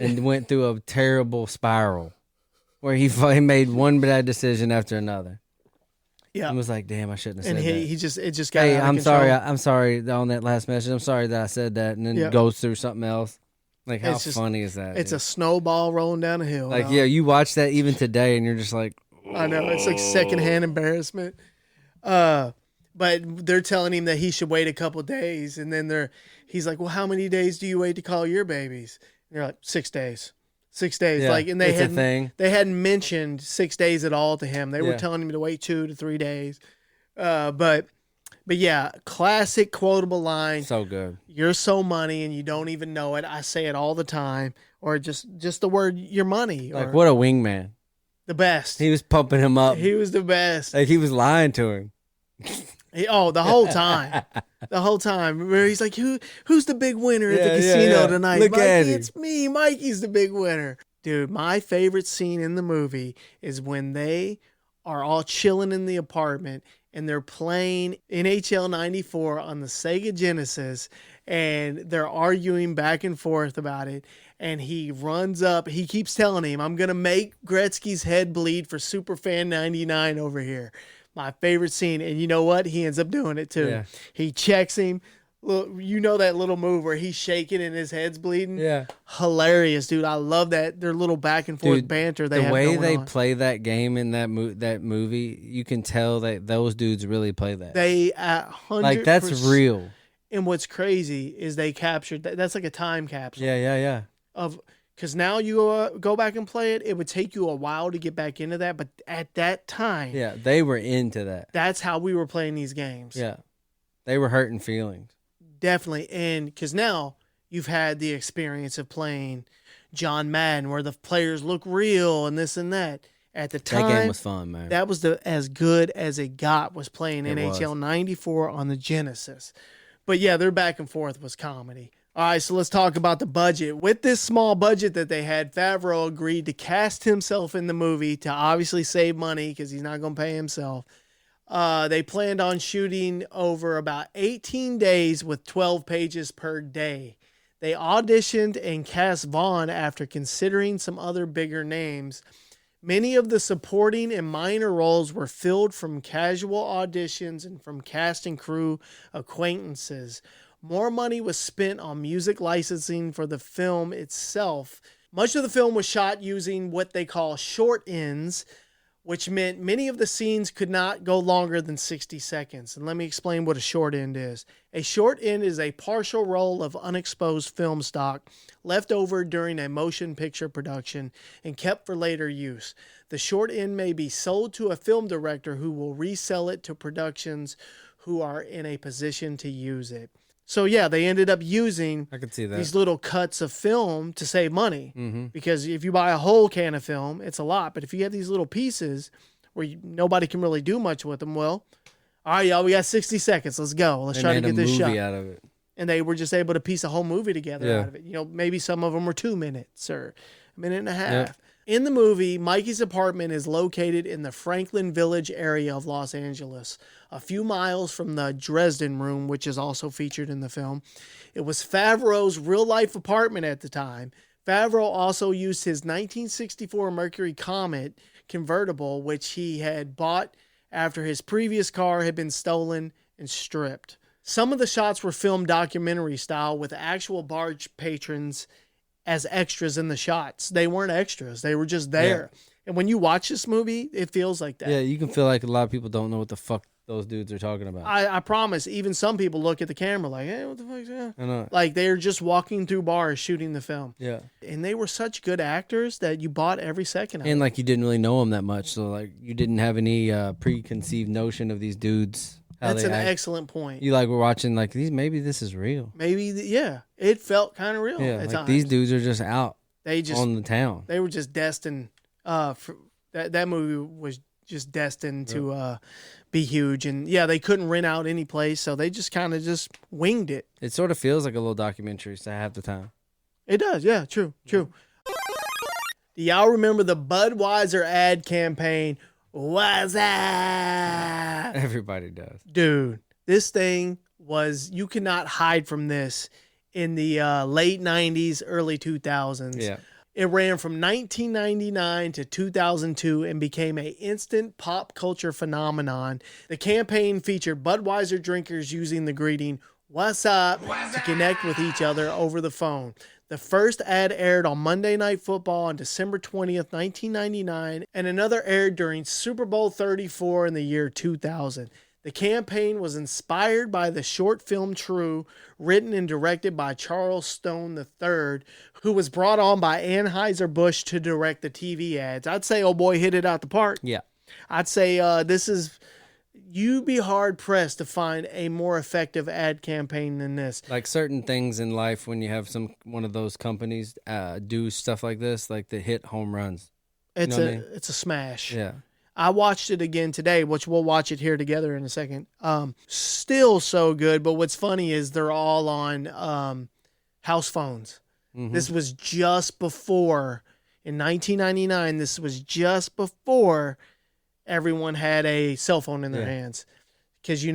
and went through a terrible spiral where he made one bad decision after another. Yeah. And was like, damn, I shouldn't have said that. And it just got out of I'm control. sorry. I'm sorry on that last message. I'm sorry that I said that. And then goes through something else. Like, how funny is that? It's a snowball rolling down a hill. Like, you watch that even today and you're just like, I know, it's like secondhand embarrassment. But they're telling him that he should wait a couple days, and then he's like, "Well, how many days do you wait to call your babies?" And they're like, 6 days. 6 days. Yeah, like, and they hadn't mentioned 6 days at all to him. They were telling him to wait 2 to 3 days. But yeah, classic quotable line. So good. You're so money and you don't even know it. I say it all the time. Or just the word "your money." Like, what a wingman. The best. He was pumping him up. He was the best. Like, he was lying to him. The whole time. The whole time. Where he's like, who's the big winner at the casino tonight? Look Mikey, at him. it's me. Mikey's the big winner. Dude, my favorite scene in the movie is when they are all chilling in the apartment and they're playing NHL 94 on the Sega Genesis, and they're arguing back and forth about it. And he runs up. He keeps telling him, "I'm going to make Gretzky's head bleed for Superfan 99 over here." My favorite scene. And you know what? He ends up doing it too. Yeah. He checks him. Look, you know that little move where he's shaking and his head's bleeding? Yeah. Hilarious, dude. I love that. Their little back and forth banter they have going on. The way they play that game in that movie, you can tell that those dudes really play that. They 100%. Like, that's real. And what's crazy is they captured that. That's like a time capsule. Yeah. Because now you go back and play it, it would take you a while to get back into that. But at that time, they were into that. That's how we were playing these games. Yeah, they were hurting feelings. Definitely, and because now you've had the experience of playing John Madden, where the players look real and this and that. At the time, that game was fun, man. That was as good as it got. Was playing NHL 94 on the Genesis. But yeah, their back and forth was comedy. All right, so let's talk about the budget. With this small budget that they had, Favreau agreed to cast himself in the movie to obviously save money because he's not going to pay himself. They planned on shooting over about 18 days with 12 pages per day. They auditioned and cast Vaughn after considering some other bigger names. Many of the supporting and minor roles were filled from casual auditions and from cast and crew acquaintances. More money was spent on music licensing for the film itself. Much of the film was shot using what they call short ends, which meant many of the scenes could not go longer than 60 seconds. And let me explain what a short end is. A short end is a partial roll of unexposed film stock left over during a motion picture production and kept for later use. The short end may be sold to a film director who will resell it to productions who are in a position to use it. So yeah, they ended up using these little cuts of film to save money. Mm-hmm. Because if you buy a whole can of film, it's a lot. But if you have these little pieces where nobody can really do much with them, well, all right, y'all, we got 60 seconds. Let's go. Let's try to get this shot. Out of it. And they were just able to piece a whole movie together out of it. You know, maybe some of them were 2 minutes or a minute and a half. Yep. In the movie, Mikey's apartment is located in the Franklin Village area of Los Angeles, a few miles from the Dresden Room, which is also featured in the film. It was Favreau's real-life apartment at the time. Favreau also used his 1964 Mercury Comet convertible, which he had bought after his previous car had been stolen and stripped. Some of the shots were filmed documentary style with actual barge patrons as extras in the shots. They weren't extras. They were just there. Yeah. And when you watch this movie, it feels like that. Yeah, you can feel like a lot of people don't know what the fuck those dudes are talking about. I promise. Even some people look at the camera like, hey, what the fuck's that? I know. Like they're just walking through bars shooting the film. Yeah. And they were such good actors that you bought every second of it. And like you didn't really know them that much. So like you didn't have any preconceived notion of these dudes. That's an excellent point. You like were watching like maybe this is real. Maybe, yeah. It felt kind of real at times. These dudes are just out on the town. They were just destined. That movie was just destined to be huge. And yeah, they couldn't rent out any place, so they just kind of just winged it. It sort of feels like a little documentary half the time. It does, yeah, true. Do y'all remember the Budweiser ad campaign? What's that? Everybody does. Dude, this thing was, you cannot hide from this in the late 90s, early 2000s. Yeah. It ran from 1999 to 2002 and became an instant pop culture phenomenon. The campaign featured Budweiser drinkers using the greeting, "What's up?" to connect with each other over the phone. The first ad aired on Monday Night Football on December 20th, 1999, and another aired during Super Bowl 34 in the year 2000. The campaign was inspired by the short film True, written and directed by Charles Stone III, who was brought on by Anheuser-Busch to direct the TV ads. I'd say, oh boy, hit it out the park. Yeah. I'd say you'd be hard-pressed to find a more effective ad campaign than this. Like certain things in life, when you have one of those companies do stuff like this, like they hit home runs. It's a smash. Yeah. I watched it again today, which we'll watch it here together in a second. Still so good, but what's funny is they're all on house phones. Mm-hmm. This was just before, in 1999, this was just before everyone had a cell phone in their hands. Because,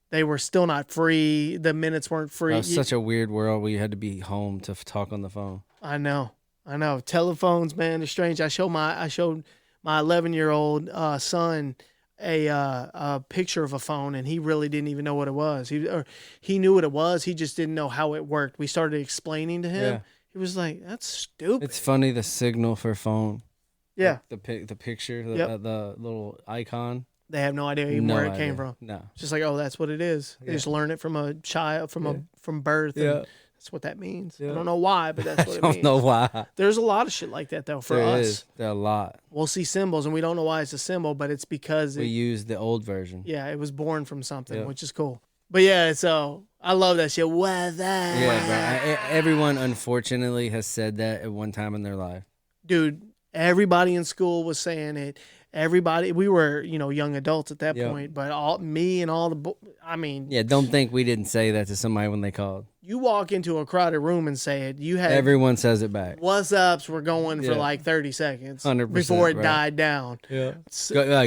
they were still not free. The minutes weren't free. It was such a weird world where you had to be home to talk on the phone. I know. Telephones, man, they're strange. I showed my 11-year-old son a picture of a phone, and he really didn't even know what it was. He knew what it was. He just didn't know how it worked. We started explaining to him. Yeah. He was like, "That's stupid." It's funny, the signal for phone. Yeah. Like the picture, the little icon. They have no idea even where it came from. No. It's just like, oh, that's what it is. They just learn it from a child, from birth. Yeah. And that's what that means. Yeah. I don't know why, but that's what it means. I don't know why. There's a lot of shit like that, though, for us. There are a lot. We'll see symbols, and we don't know why it's a symbol, but it's because we use the old version. Yeah, it was born from something, which is cool. But yeah, so I love that shit. What's that? Yeah, bro. Everyone, unfortunately, has said that at one time in their life. Dude, everybody in school was saying it. Everybody, we were, young adults at that point, but yeah, don't think we didn't say that to somebody when they called. You walk into a crowded room and say it, everyone says it back. What's ups were going for like 30 seconds 100%, before it died down. Yeah.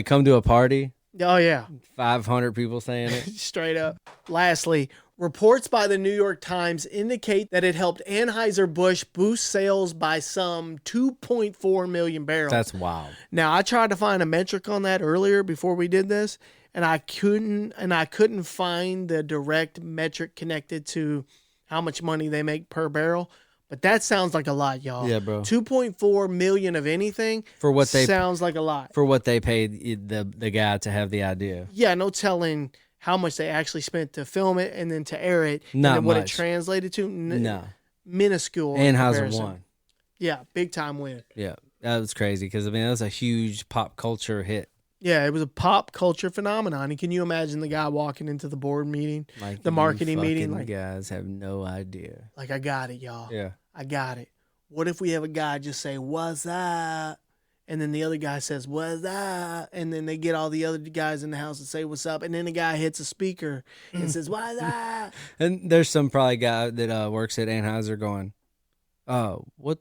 Come to a party. Oh, yeah. 500 people saying it. Straight up. Lastly, reports by the New York Times indicate that it helped Anheuser-Busch boost sales by some 2.4 million barrels. That's wild. Now, I tried to find a metric on that earlier before we did this, and I couldn't find the direct metric connected to how much money they make per barrel. But that sounds like a lot, y'all. Yeah, bro. 2.4 million of anything for what they sounds like a lot. For what they paid the guy to have the idea. Yeah, no telling how much they actually spent to film it and then to air it. Not and what it translated to. No. Minuscule. Anheuser won. Yeah, big time win. Yeah, that was crazy because, that was a huge pop culture hit. Yeah, it was a pop culture phenomenon. And can you imagine the guy walking into the board meeting, the marketing meeting? Like, guys have no idea. Like, I got it, y'all. Yeah. I got it. What if we have a guy just say, "What's up?" And then the other guy says, "What's up?" And then they get all the other guys in the house to say, "What's up?" And then the guy hits a speaker and says, "What's up?" And there's some probably guy that works at Anheuser going, "Oh, what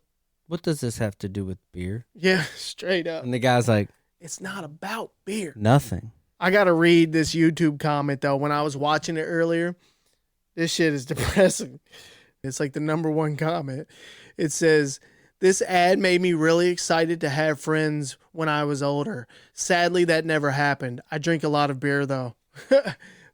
does this have to do with beer?" Yeah, straight up. And the guy's like, "It's not about beer." Nothing. I got to read this YouTube comment, though. When I was watching it earlier, this shit is depressing. It's like the number one comment. It says, "This ad made me really excited to have friends when I was older. Sadly, that never happened. I drink a lot of beer, though."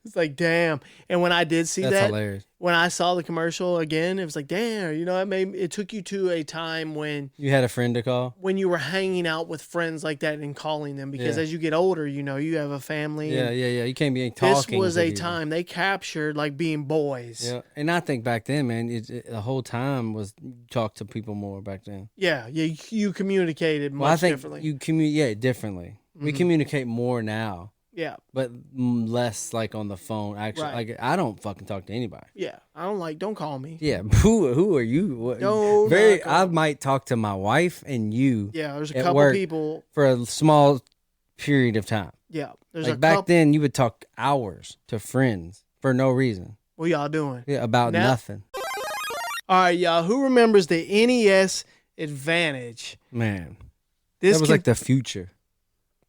It's like, damn. And when I did see That's that, hilarious. When I saw the commercial again, it was like, damn, it took you to a time when you had a friend to call, when you were hanging out with friends like that and calling them, because as you get older, you have a family. Yeah. You can't be talking. This was a time they captured like being boys. Yeah. And I think back then, man, the whole time was talk to people more back then. Yeah. You communicated much differently. You communicate differently. Mm-hmm. We communicate more now. Yeah, but less like on the phone. Actually, like I don't fucking talk to anybody. Yeah, don't call me. Yeah, who are you? No, I might talk to my wife and you. Yeah, there's a couple people for a small period of time. Yeah, there's like back then you would talk hours to friends for no reason. What y'all doing? Yeah, about nothing. All right, y'all. Who remembers the NES Advantage? Man, that was like the future.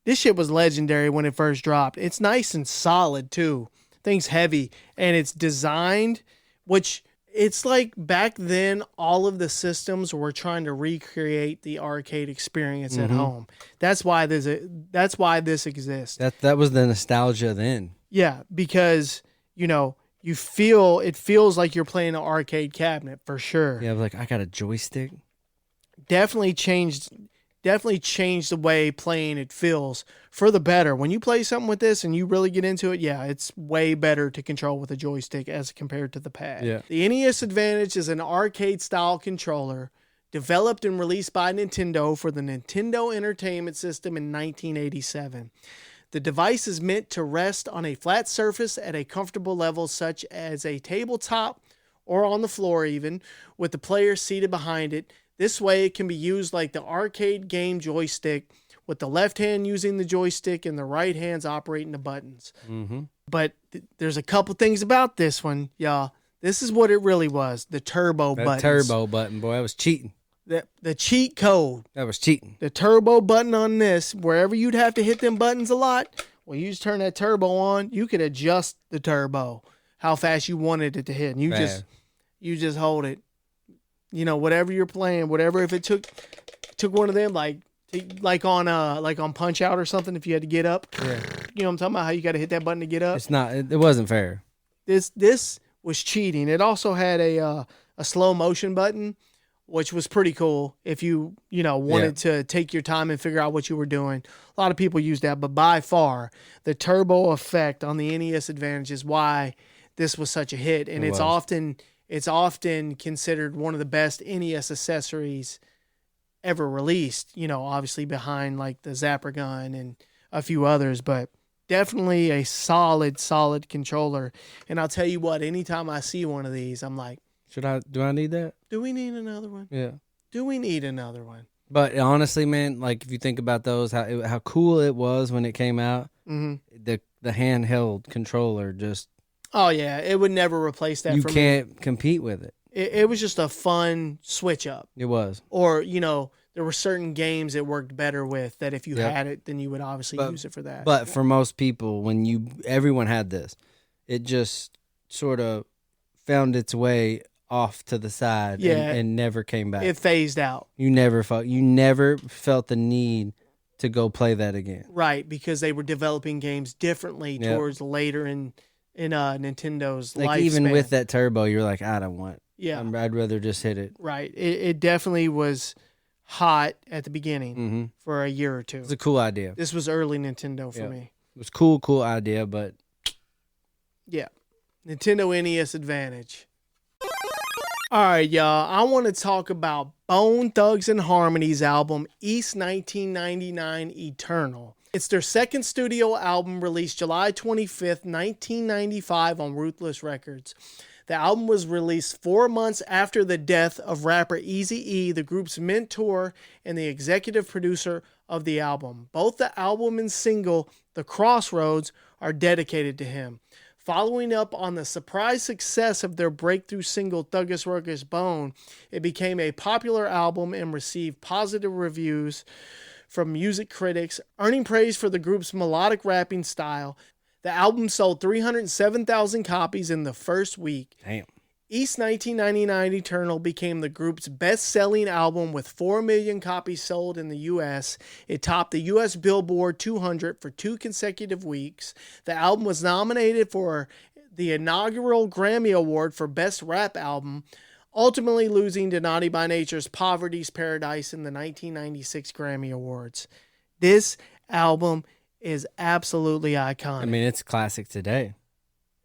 This shit was legendary when it first dropped. It's nice and solid, too. Thing's heavy. And it's designed, which it's like back then, all of the systems were trying to recreate the arcade experience at home. That's why this exists. That was the nostalgia then. Yeah, because, it feels like you're playing an arcade cabinet for sure. Yeah, like I got a joystick. Definitely changed the way playing it feels for the better. When you play something with this and you really get into it, yeah, it's way better to control with a joystick as compared to the pad. Yeah. The NES Advantage is an arcade-style controller developed and released by Nintendo for the Nintendo Entertainment System in 1987. The device is meant to rest on a flat surface at a comfortable level, such as a tabletop or on the floor even, with the player seated behind it. This way, it can be used like the arcade game joystick, with the left hand using the joystick and the right hand's operating the buttons. Mm-hmm. But there's a couple things about this one, y'all. This is what it really was, the turbo button. That turbo button, boy, that was cheating. The cheat code. That was cheating. The turbo button on this, wherever you'd have to hit them buttons a lot, when you just turn that turbo on, you could adjust the turbo, how fast you wanted it to hit. And you just hold it. Whatever you're playing, whatever, if it took one of them, like on Punch Out or something, if you had to get up, yeah. You know what I'm talking about, how you got to hit that button to get up. It wasn't fair. This was cheating. It also had a slow motion button, which was pretty cool if you wanted to take your time and figure out what you were doing. A lot of people use that, but by far the turbo effect on the NES Advantage is why this was such a hit, and it's often considered one of the best NES accessories ever released, obviously behind like the Zapper Gun and a few others, but definitely a solid controller. And I'll tell you what, anytime I see one of these, I'm like, do I need that? Do we need another one? Yeah. Do we need another one? But honestly, man, like if you think about those, how cool it was when it came out, the handheld controller just... Oh, yeah. It would never replace that. You can't compete with it. It was just a fun switch up. It was. Or, there were certain games it worked better with that if you had it, then you would obviously use it for that. But for most people, everyone had this, it just sort of found its way off to the side and never came back. It phased out. You never felt the need to go play that again. Right, because they were developing games differently towards later in Nintendo's lifespan. Even with that turbo, you're like, I don't want. Yeah, I'd rather just hit it. Right. It definitely was hot at the beginning for a year or two. It's a cool idea. This was early Nintendo for me. It was cool idea, but yeah, Nintendo NES Advantage. All right, y'all. I want to talk about Bone Thugs-n-Harmony's album E.1999 Eternal. It's their second studio album, released July 25th, 1995 on Ruthless Records. The album was released 4 months after the death of rapper Eazy-E, the group's mentor and the executive producer of the album. Both the album and single, The Crossroads, are dedicated to him. Following up on the surprise success of their breakthrough single, Thuggus Ruggus Bone, it became a popular album and received positive reviews from music critics, earning praise for the group's melodic rapping style. The album sold 307,000 copies in the first week. Damn. E.1999 Eternal became the group's best-selling album with 4 million copies sold in the U.S. It topped the U.S. Billboard 200 for 2 consecutive weeks. The album was nominated for the inaugural Grammy Award for Best Rap Album, ultimately losing to Naughty by Nature's Poverty's Paradise in the 1996 Grammy Awards. This album is absolutely iconic. I mean, it's classic today.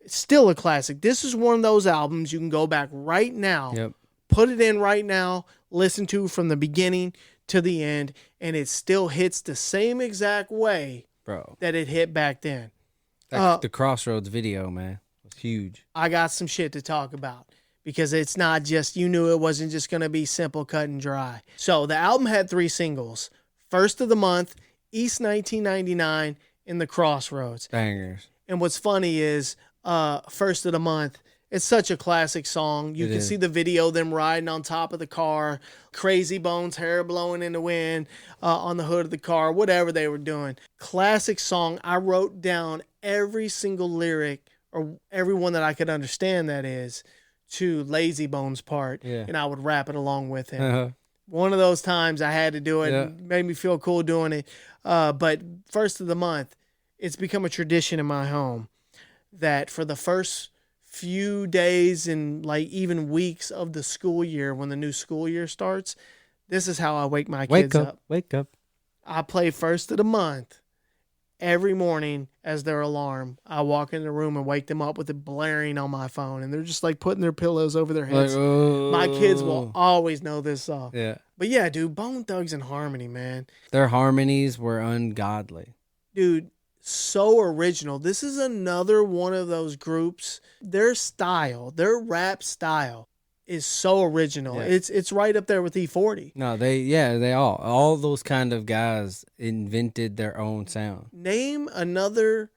It's still a classic. This is one of those albums you can go back right now, put it in right now, listen to from the beginning to the end, and it still hits the same exact way that it hit back then. The Crossroads video, man, was huge. I got some shit to talk about because it's not just, you knew it wasn't just going to be simple, cut, and dry. So the album had 3 singles. First of the Month, East 1999, and The Crossroads. Bangers. And what's funny is, First of the Month, it's such a classic song. You can see the video, them riding on top of the car, Crazy Bones, hair blowing in the wind, on the hood of the car, whatever they were doing. Classic song. I wrote down every single lyric, or every one that I could understand, that is, to Lazy Bones part, and I would rap it along with him. One of those times I had to do it. It made me feel cool doing it. But First of the Month, it's become a tradition in my home that for the first few days and like even weeks of the school year, when the new school year starts, this is how I wake my kids up. Wake up. I play First of the Month every morning as their alarm. I walk in the room and wake them up with it blaring on my phone, and they're just like putting their pillows over their heads. My kids will always know this song. Yeah. But yeah, dude, Bone Thugs and Harmony, man. Their harmonies were ungodly. Dude, so original. This is another one of those groups. Their style, their rap style is so original. Yeah. It's right up there with E40. No, they all those kind of guys invented their own sound. Name another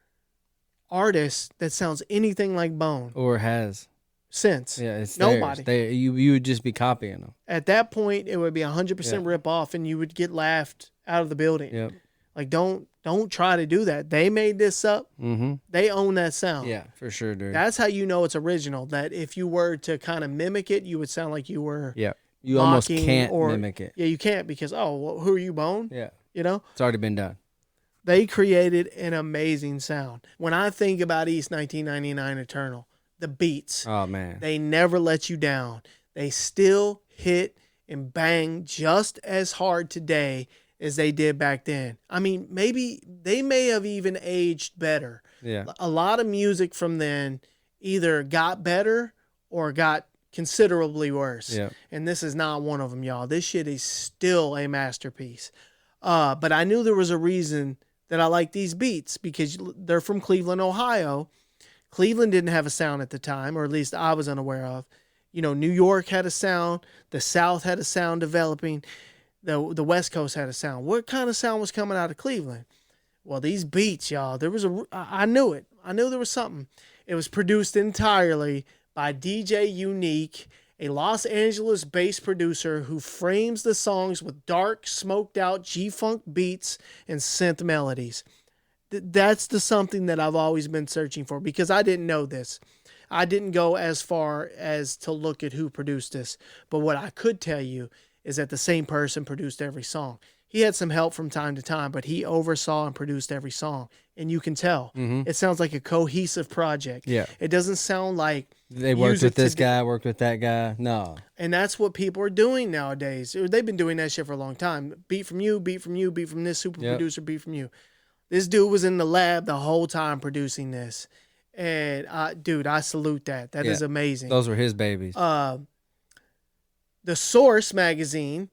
artist that sounds anything like Bone. Or has. Since. Yeah, it's nobody. You would just be copying them. At that point, it would be 100% rip off, and you would get laughed out of the building. Yep. Like, don't try to do that. They made this up. Mm-hmm. They own that sound. Yeah, for sure, dude. That's how you know it's original. That if you were to kind of mimic it, you would sound like you were. Yeah, you almost can't mimic it. Yeah, you can't because who are you, Bone? Yeah, you know, it's already been done. They created an amazing sound. When I think about East 1999 Eternal, the beats. Oh man, they never let you down. They still hit and bang just as hard today as they did back then. I mean, maybe they may have even aged better. Yeah. A lot of music from then either got better or got considerably worse. Yeah. And this is not one of them, y'all. This shit is still a masterpiece. But I knew there was a reason that I like these beats because they're from Cleveland, Ohio. Cleveland didn't have a sound at the time, or at least I was unaware of. You know, New York had a sound. The South had a sound developing. The West Coast had a sound. What kind of sound was coming out of Cleveland? Well, these beats, y'all, I knew it. I knew there was something. It was produced entirely by DJ Unique, a Los Angeles bass producer who frames the songs with dark, smoked out G-funk beats and synth melodies. That's the something that I've always been searching for because I didn't know this. I didn't go as far as to look at who produced this. But what I could tell you is that the same person produced every song. He had some help from time to time, but he oversaw and produced every song. And you can tell. Mm-hmm. It sounds like a cohesive project. Yeah. It doesn't sound like they worked with this guy, worked with that guy. No. And that's what people are doing nowadays. They've been doing that shit for a long time. Beat from you, beat from you, beat from this super producer, beat from you. This dude was in the lab the whole time producing this. And, dude, I salute that. That is amazing. Those were his babies. The Source magazine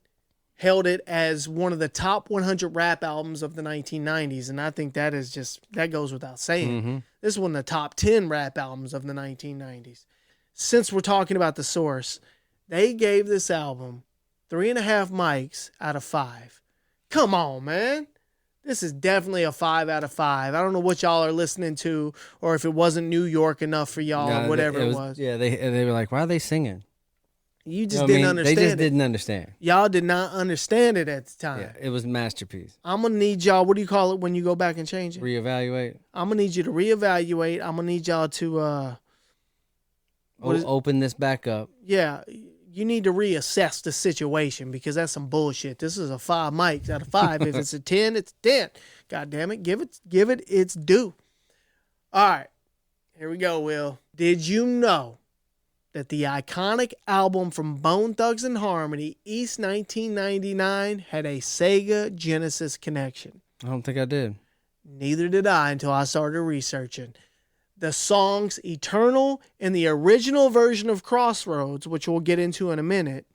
held it as one of the top 100 rap albums of the 1990s, and I think that goes without saying. Mm-hmm. This is one of the top 10 rap albums of the 1990s. Since we're talking about The Source, they gave this album 3.5 mics out of 5. Come on, man. This is definitely a 5 out of 5. I don't know what y'all are listening to, or if it wasn't New York enough for y'all, or whatever it was. Yeah, they were like, why are they singing? You just didn't understand it. They just didn't understand. Y'all did not understand it at the time. Yeah, it was a masterpiece. I'm going to need y'all, what do you call it when you go back and change it? Reevaluate. I'm going to need you to reevaluate. I'm going to need y'all to open this back up. Yeah, you need to reassess the situation because that's some bullshit. This is a 5 mics out of 5. If it's a 10, it's 10. God damn it, give it its due. All right, here we go, Will. Did you know that the iconic album from Bone Thugs-n-Harmony, East 1999, had a Sega Genesis connection? I don't think I did. Neither did I until I started researching. The songs Eternal and the original version of Crossroads, which we'll get into in a minute,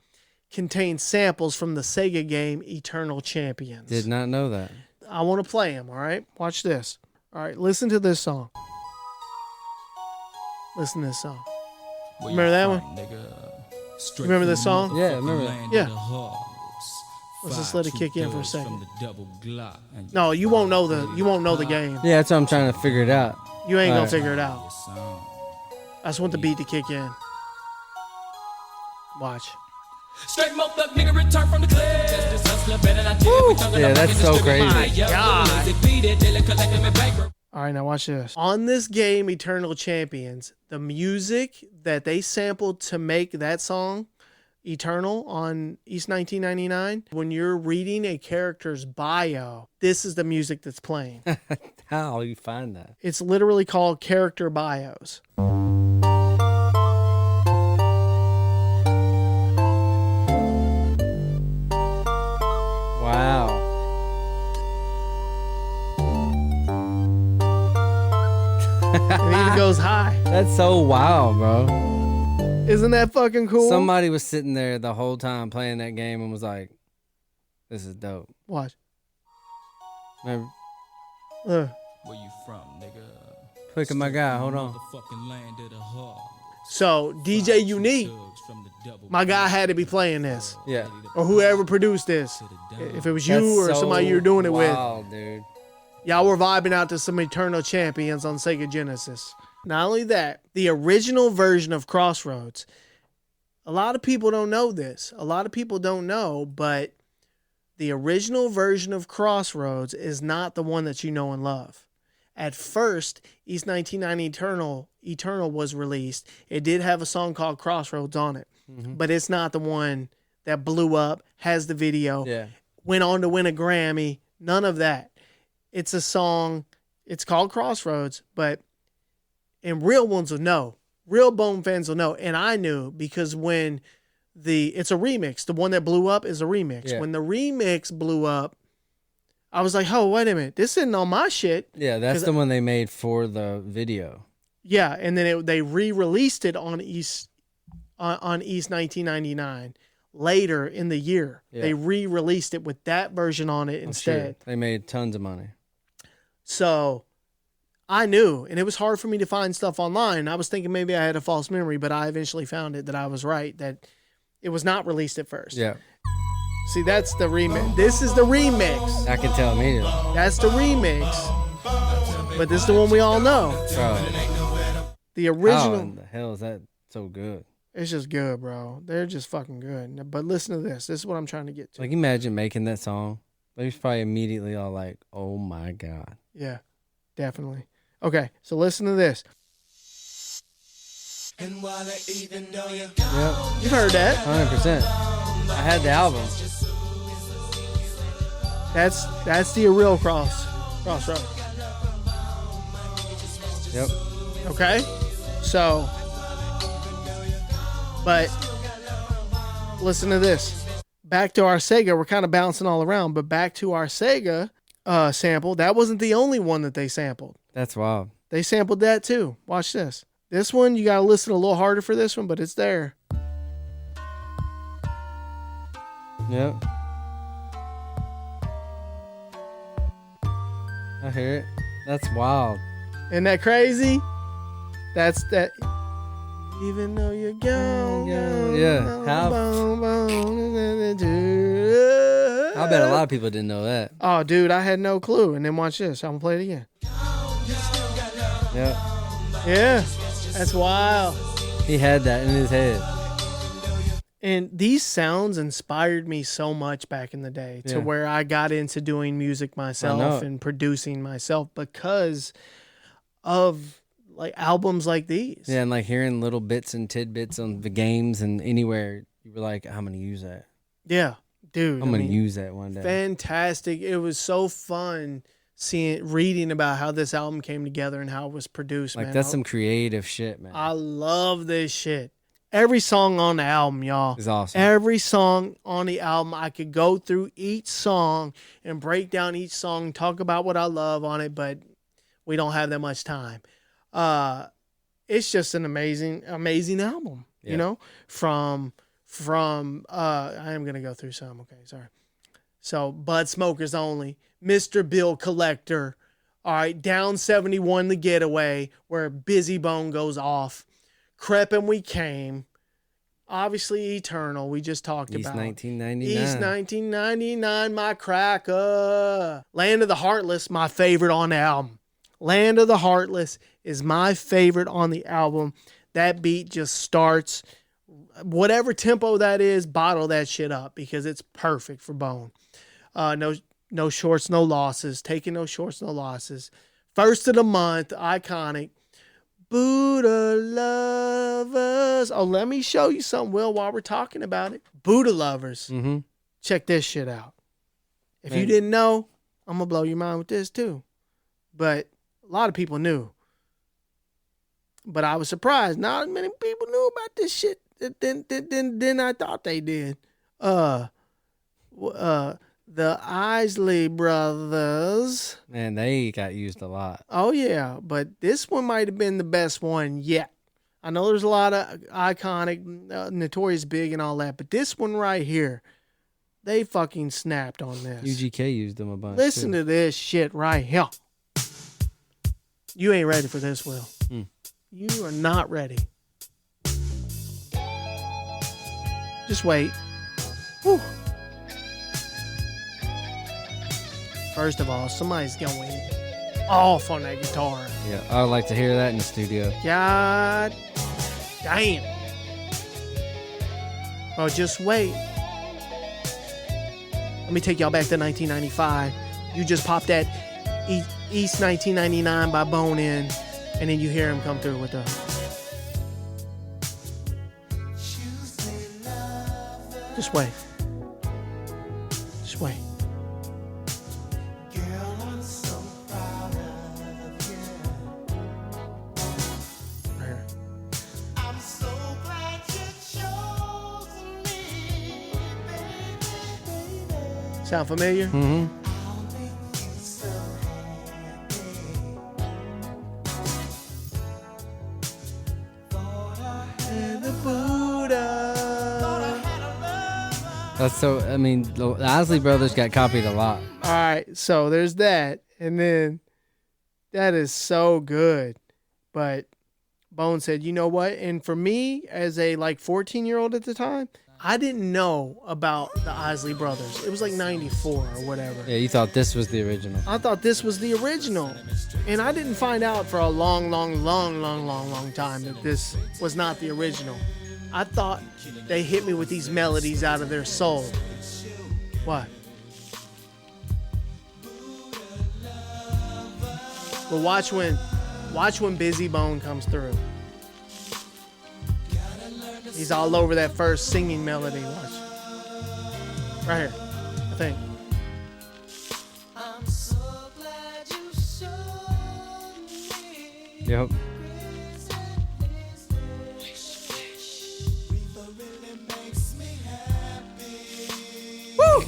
contain samples from the Sega game Eternal Champions. Did not know that. I want to play them, all right? Watch this. All right, listen to this song. Listen to this song. Remember that one? Remember this song? Yeah, I remember that. Yeah. Let's just let it kick in for a second. No, you won't know the game. Yeah, that's why I'm trying to figure it out. You ain't gonna figure it out. I just want the beat to kick in. Watch. Yeah, that's so crazy. All right, now watch this. On this game, Eternal Champions, the music that they sampled to make that song, Eternal, on East 1999, when you're reading a character's bio, this is the music that's playing. How do you find that? It's literally called character bios. Wow. It even goes high. That's so wild, bro. Isn't that fucking cool? Somebody was sitting there the whole time playing that game and was like, this is dope. Watch. Remember? Where you from, nigga? Look at my guy, hold on. So, DJ Unique, my guy had to be playing this. Yeah. Or whoever produced this. If it was you That's or so somebody you were doing it with. Wow, dude. Y'all were vibing out to some Eternal Champions on Sega Genesis. Not only that, the original version of Crossroads, a lot of people don't know this. A lot of people don't know, but the original version of Crossroads is not the one that you know and love. At first, East 1999 Eternal was released. It did have a song called Crossroads on it, but it's not the one that blew up, has the video, went on to win a Grammy, none of that. It's a song, it's called Crossroads, and real ones will know. Real Bone fans will know. And I knew because when it's a remix. The one that blew up is a remix. Yeah. When the remix blew up, I was like, oh, wait a minute. This isn't on my shit. Yeah, that's the one they made for the video. Yeah, and then they re-released it on East 1999 later in the year. Yeah. They re-released it with that version on it instead. Sure. They made tons of money. So I knew, and it was hard for me to find stuff online. I was thinking maybe I had a false memory, but I eventually found it that I was right, that it was not released at first. Yeah. See, that's the remix. This is the remix. I can tell immediately. That's the remix. But this is the one we all know. Bro. The original. How in the hell is that so good? It's just good, bro. They're just fucking good. But listen to this. This is what I'm trying to get to. Like, imagine making that song. They was probably immediately all like, oh my God. Yeah, definitely. Okay, so listen to this. Yep. You've heard that. 100%. I had the album. That's the real Crossroad. Yep. Okay? So, but listen to this. Back to our Sega. We're kind of bouncing all around, but back to our Sega sample. That wasn't the only one that they sampled. That's wild. They sampled that too. Watch this. This one, you got to listen a little harder for this one, but it's there. Yep. I hear it. That's wild. Isn't that crazy? That's that. Even though you're gone. Yeah. I bet a lot of people didn't know that. Oh, dude, I had no clue. And then watch this. I'm going to play it again. Yep. Yeah. That's wild. He had that in his head. And these sounds inspired me so much back in the day to where I got into doing music myself and producing myself because of like albums like these. Yeah, and like hearing little bits and tidbits on the games and anywhere, you were like, I'm gonna use that. Yeah, dude. I'm gonna use that one day. Fantastic. It was so fun reading about how this album came together and how it was produced, like, man. that's some creative shit, man. I love this shit. Every song on the album, y'all, is awesome. Every song on the album, I could go through each song and break down each song, talk about what I love on it, but we don't have that much time. It's just an amazing album, you know, from I am going to go through some. Okay. Sorry. So Bud Smokers Only, Mr. Bill Collector. All right. Down 71, The Getaway, where Busy Bone goes off. Crept We Came. Obviously Eternal. We just talked about. E.1999. E.1999, my cracker. Land of the Heartless, my favorite on the album. Land of the Heartless is my favorite on the album. That beat just starts. Whatever tempo that is, bottle that shit up because it's perfect for Bone. No shorts, no losses. Taking no shorts, no losses. First of the month, iconic. Buddha Lovers. Oh, let me show you something, Will, while we're talking about it. Buddha Lovers. Mm-hmm. Check this shit out. If you didn't know, I'm going to blow your mind with this too. But a lot of people knew. But I was surprised. Not as many people knew about this shit than I thought they did. The Isley Brothers. Man, they got used a lot. Oh, yeah. But this one might have been the best one yet. I know there's a lot of iconic, Notorious Big and all that. But this one right here, they fucking snapped on this. UGK used them a bunch. Listen to this shit right here. You ain't ready for this, Will. You are not ready. Just wait. Whew. First of all, somebody's going off on that guitar. Yeah, I would like to hear that in the studio. God damn. Oh, just wait. Let me take y'all back to 1995. You just pop that East 1999 by Bone in, and then you hear him come through with the... Just wait. Just wait. Sound familiar? Mm-hmm. That's so, I mean, the Isley Brothers got copied a lot. All right, so there's that. And then that is so good. But Bone said, you know what? And for me, as a 14-year-old at the time, I didn't know about the Isley Brothers. It was like 94 or whatever. Yeah, you thought this was the original. I thought this was the original. And I didn't find out for a long time that this was not the original. I thought they hit me with these melodies out of their soul. What? Well, watch when Busy Bone comes through. He's all over that first singing melody. Watch. Right here, I think. Yep. Woo!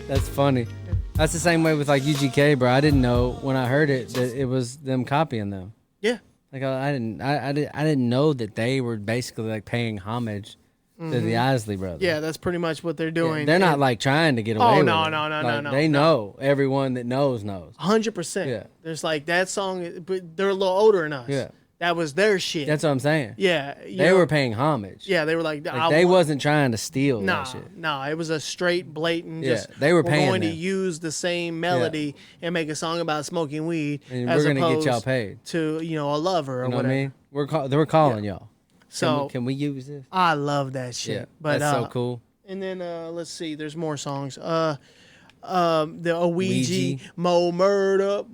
That's funny. That's the same way with UGK, bro. I didn't know when I heard it that it was them copying them. Yeah. I didn't know that they were basically paying homage to the Isley Brothers. Yeah, that's pretty much what they're doing. Yeah, they're not trying to get away with it. No. They know. Everyone that knows. 100%. Yeah. There's that song, but they're a little older than us. Yeah. That was their shit. That's what I'm saying. Yeah. They were paying homage. Yeah, they were they wasn't trying to steal that shit. No, it was a straight, blatant, they were paying going them. to use the same melody and make a song about smoking weed and as we're going to opposed get y'all paid. To, a lover or you know whatever. What I mean? We're calling y'all. So can we use this? I love that shit. Yeah, but, that's so cool. And then let's see, there's more songs. The Ouija, Mo Murder,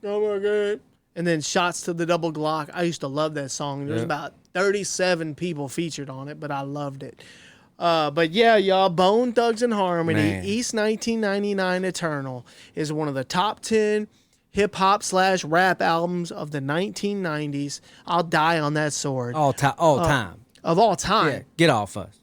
come again. And then Shots to the Double Glock. I used to love that song. There's about 37 people featured on it, but I loved it. But yeah, y'all, Bone Thugs and Harmony, Man. E.1999 Eternal is one of the top 10 hip-hop / rap albums of the 1990s. I'll die on that sword. All time. Of all time. Yeah, get off us.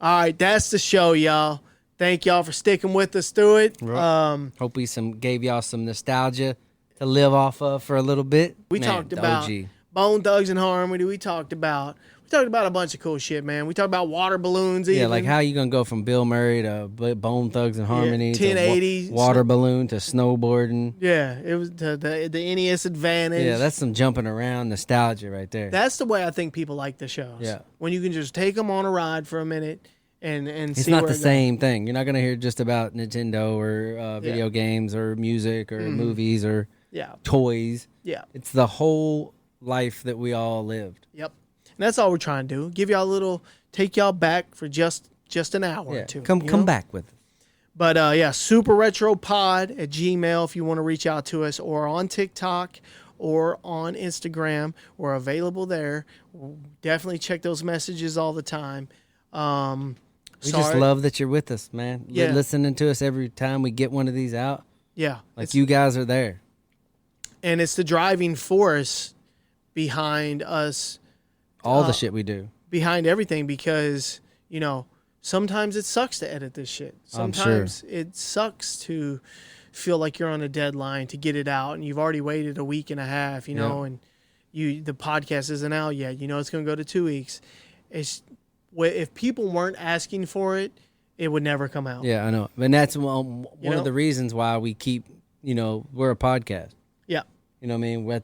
All right, that's the show, y'all. Thank y'all for sticking with us through it. Hope we gave y'all some nostalgia to live off of for a little bit. We talked about Bone Thugs and Harmony. We talked about a bunch of cool shit, man. We talked about water balloons. Yeah, like how you gonna go from Bill Murray to Bone Thugs and Harmony, 1080s, water balloon to snowboarding. Yeah, it was the NES Advantage. Yeah, that's some jumping around nostalgia right there. That's the way I think people like the shows. Yeah, when you can just take them on a ride for a minute and it's see not where the same thing. You're not gonna hear just about Nintendo or video games or music or movies or toys. Yeah, it's the whole life that we all lived. Yep. And that's all we're trying to do. Give y'all a little, take y'all back for just an hour or two. Come back with us. But superretropod@gmail if you want to reach out to us, or on TikTok or on Instagram. We're available there. We'll definitely check those messages all the time. We just love that you're with us, man. Yeah. Listening to us every time we get one of these out. Yeah. Like you guys are there. And it's the driving force behind us. All the shit we do. Behind everything, because, sometimes it sucks to edit this shit. Sometimes it sucks to feel like you're on a deadline to get it out, and you've already waited a week and a half, and the podcast isn't out yet. It's going to go to 2 weeks. If people weren't asking for it, it would never come out. Yeah, I know. And that's one of the reasons why we keep, we're a podcast. Yeah. You know what I mean?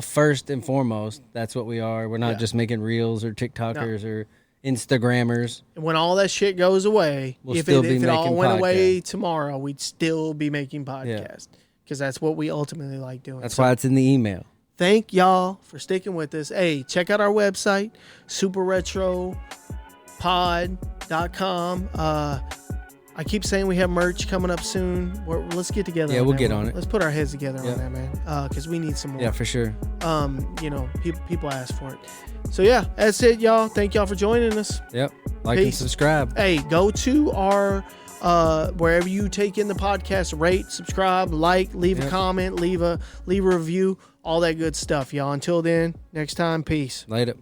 First and foremost, that's what we are. We're not just making reels or TikTokers or Instagrammers. And when all that shit goes away, if it all went away tomorrow, we'd still be making podcasts. Because that's what we ultimately like doing. That's why it's in the email. Thank y'all for sticking with us. Hey, check out our website, superretropod.com. I keep saying we have merch coming up soon. Let's get together. Yeah, we'll get on it. Let's put our heads together on that, man. Because we need some more. Yeah, for sure. People ask for it. So yeah, that's it, y'all. Thank y'all for joining us. Yep. Like and subscribe. Hey, go to our wherever you take in the podcast, rate, subscribe, leave a comment, leave a review, all that good stuff, y'all. Until then, next time, peace. Later.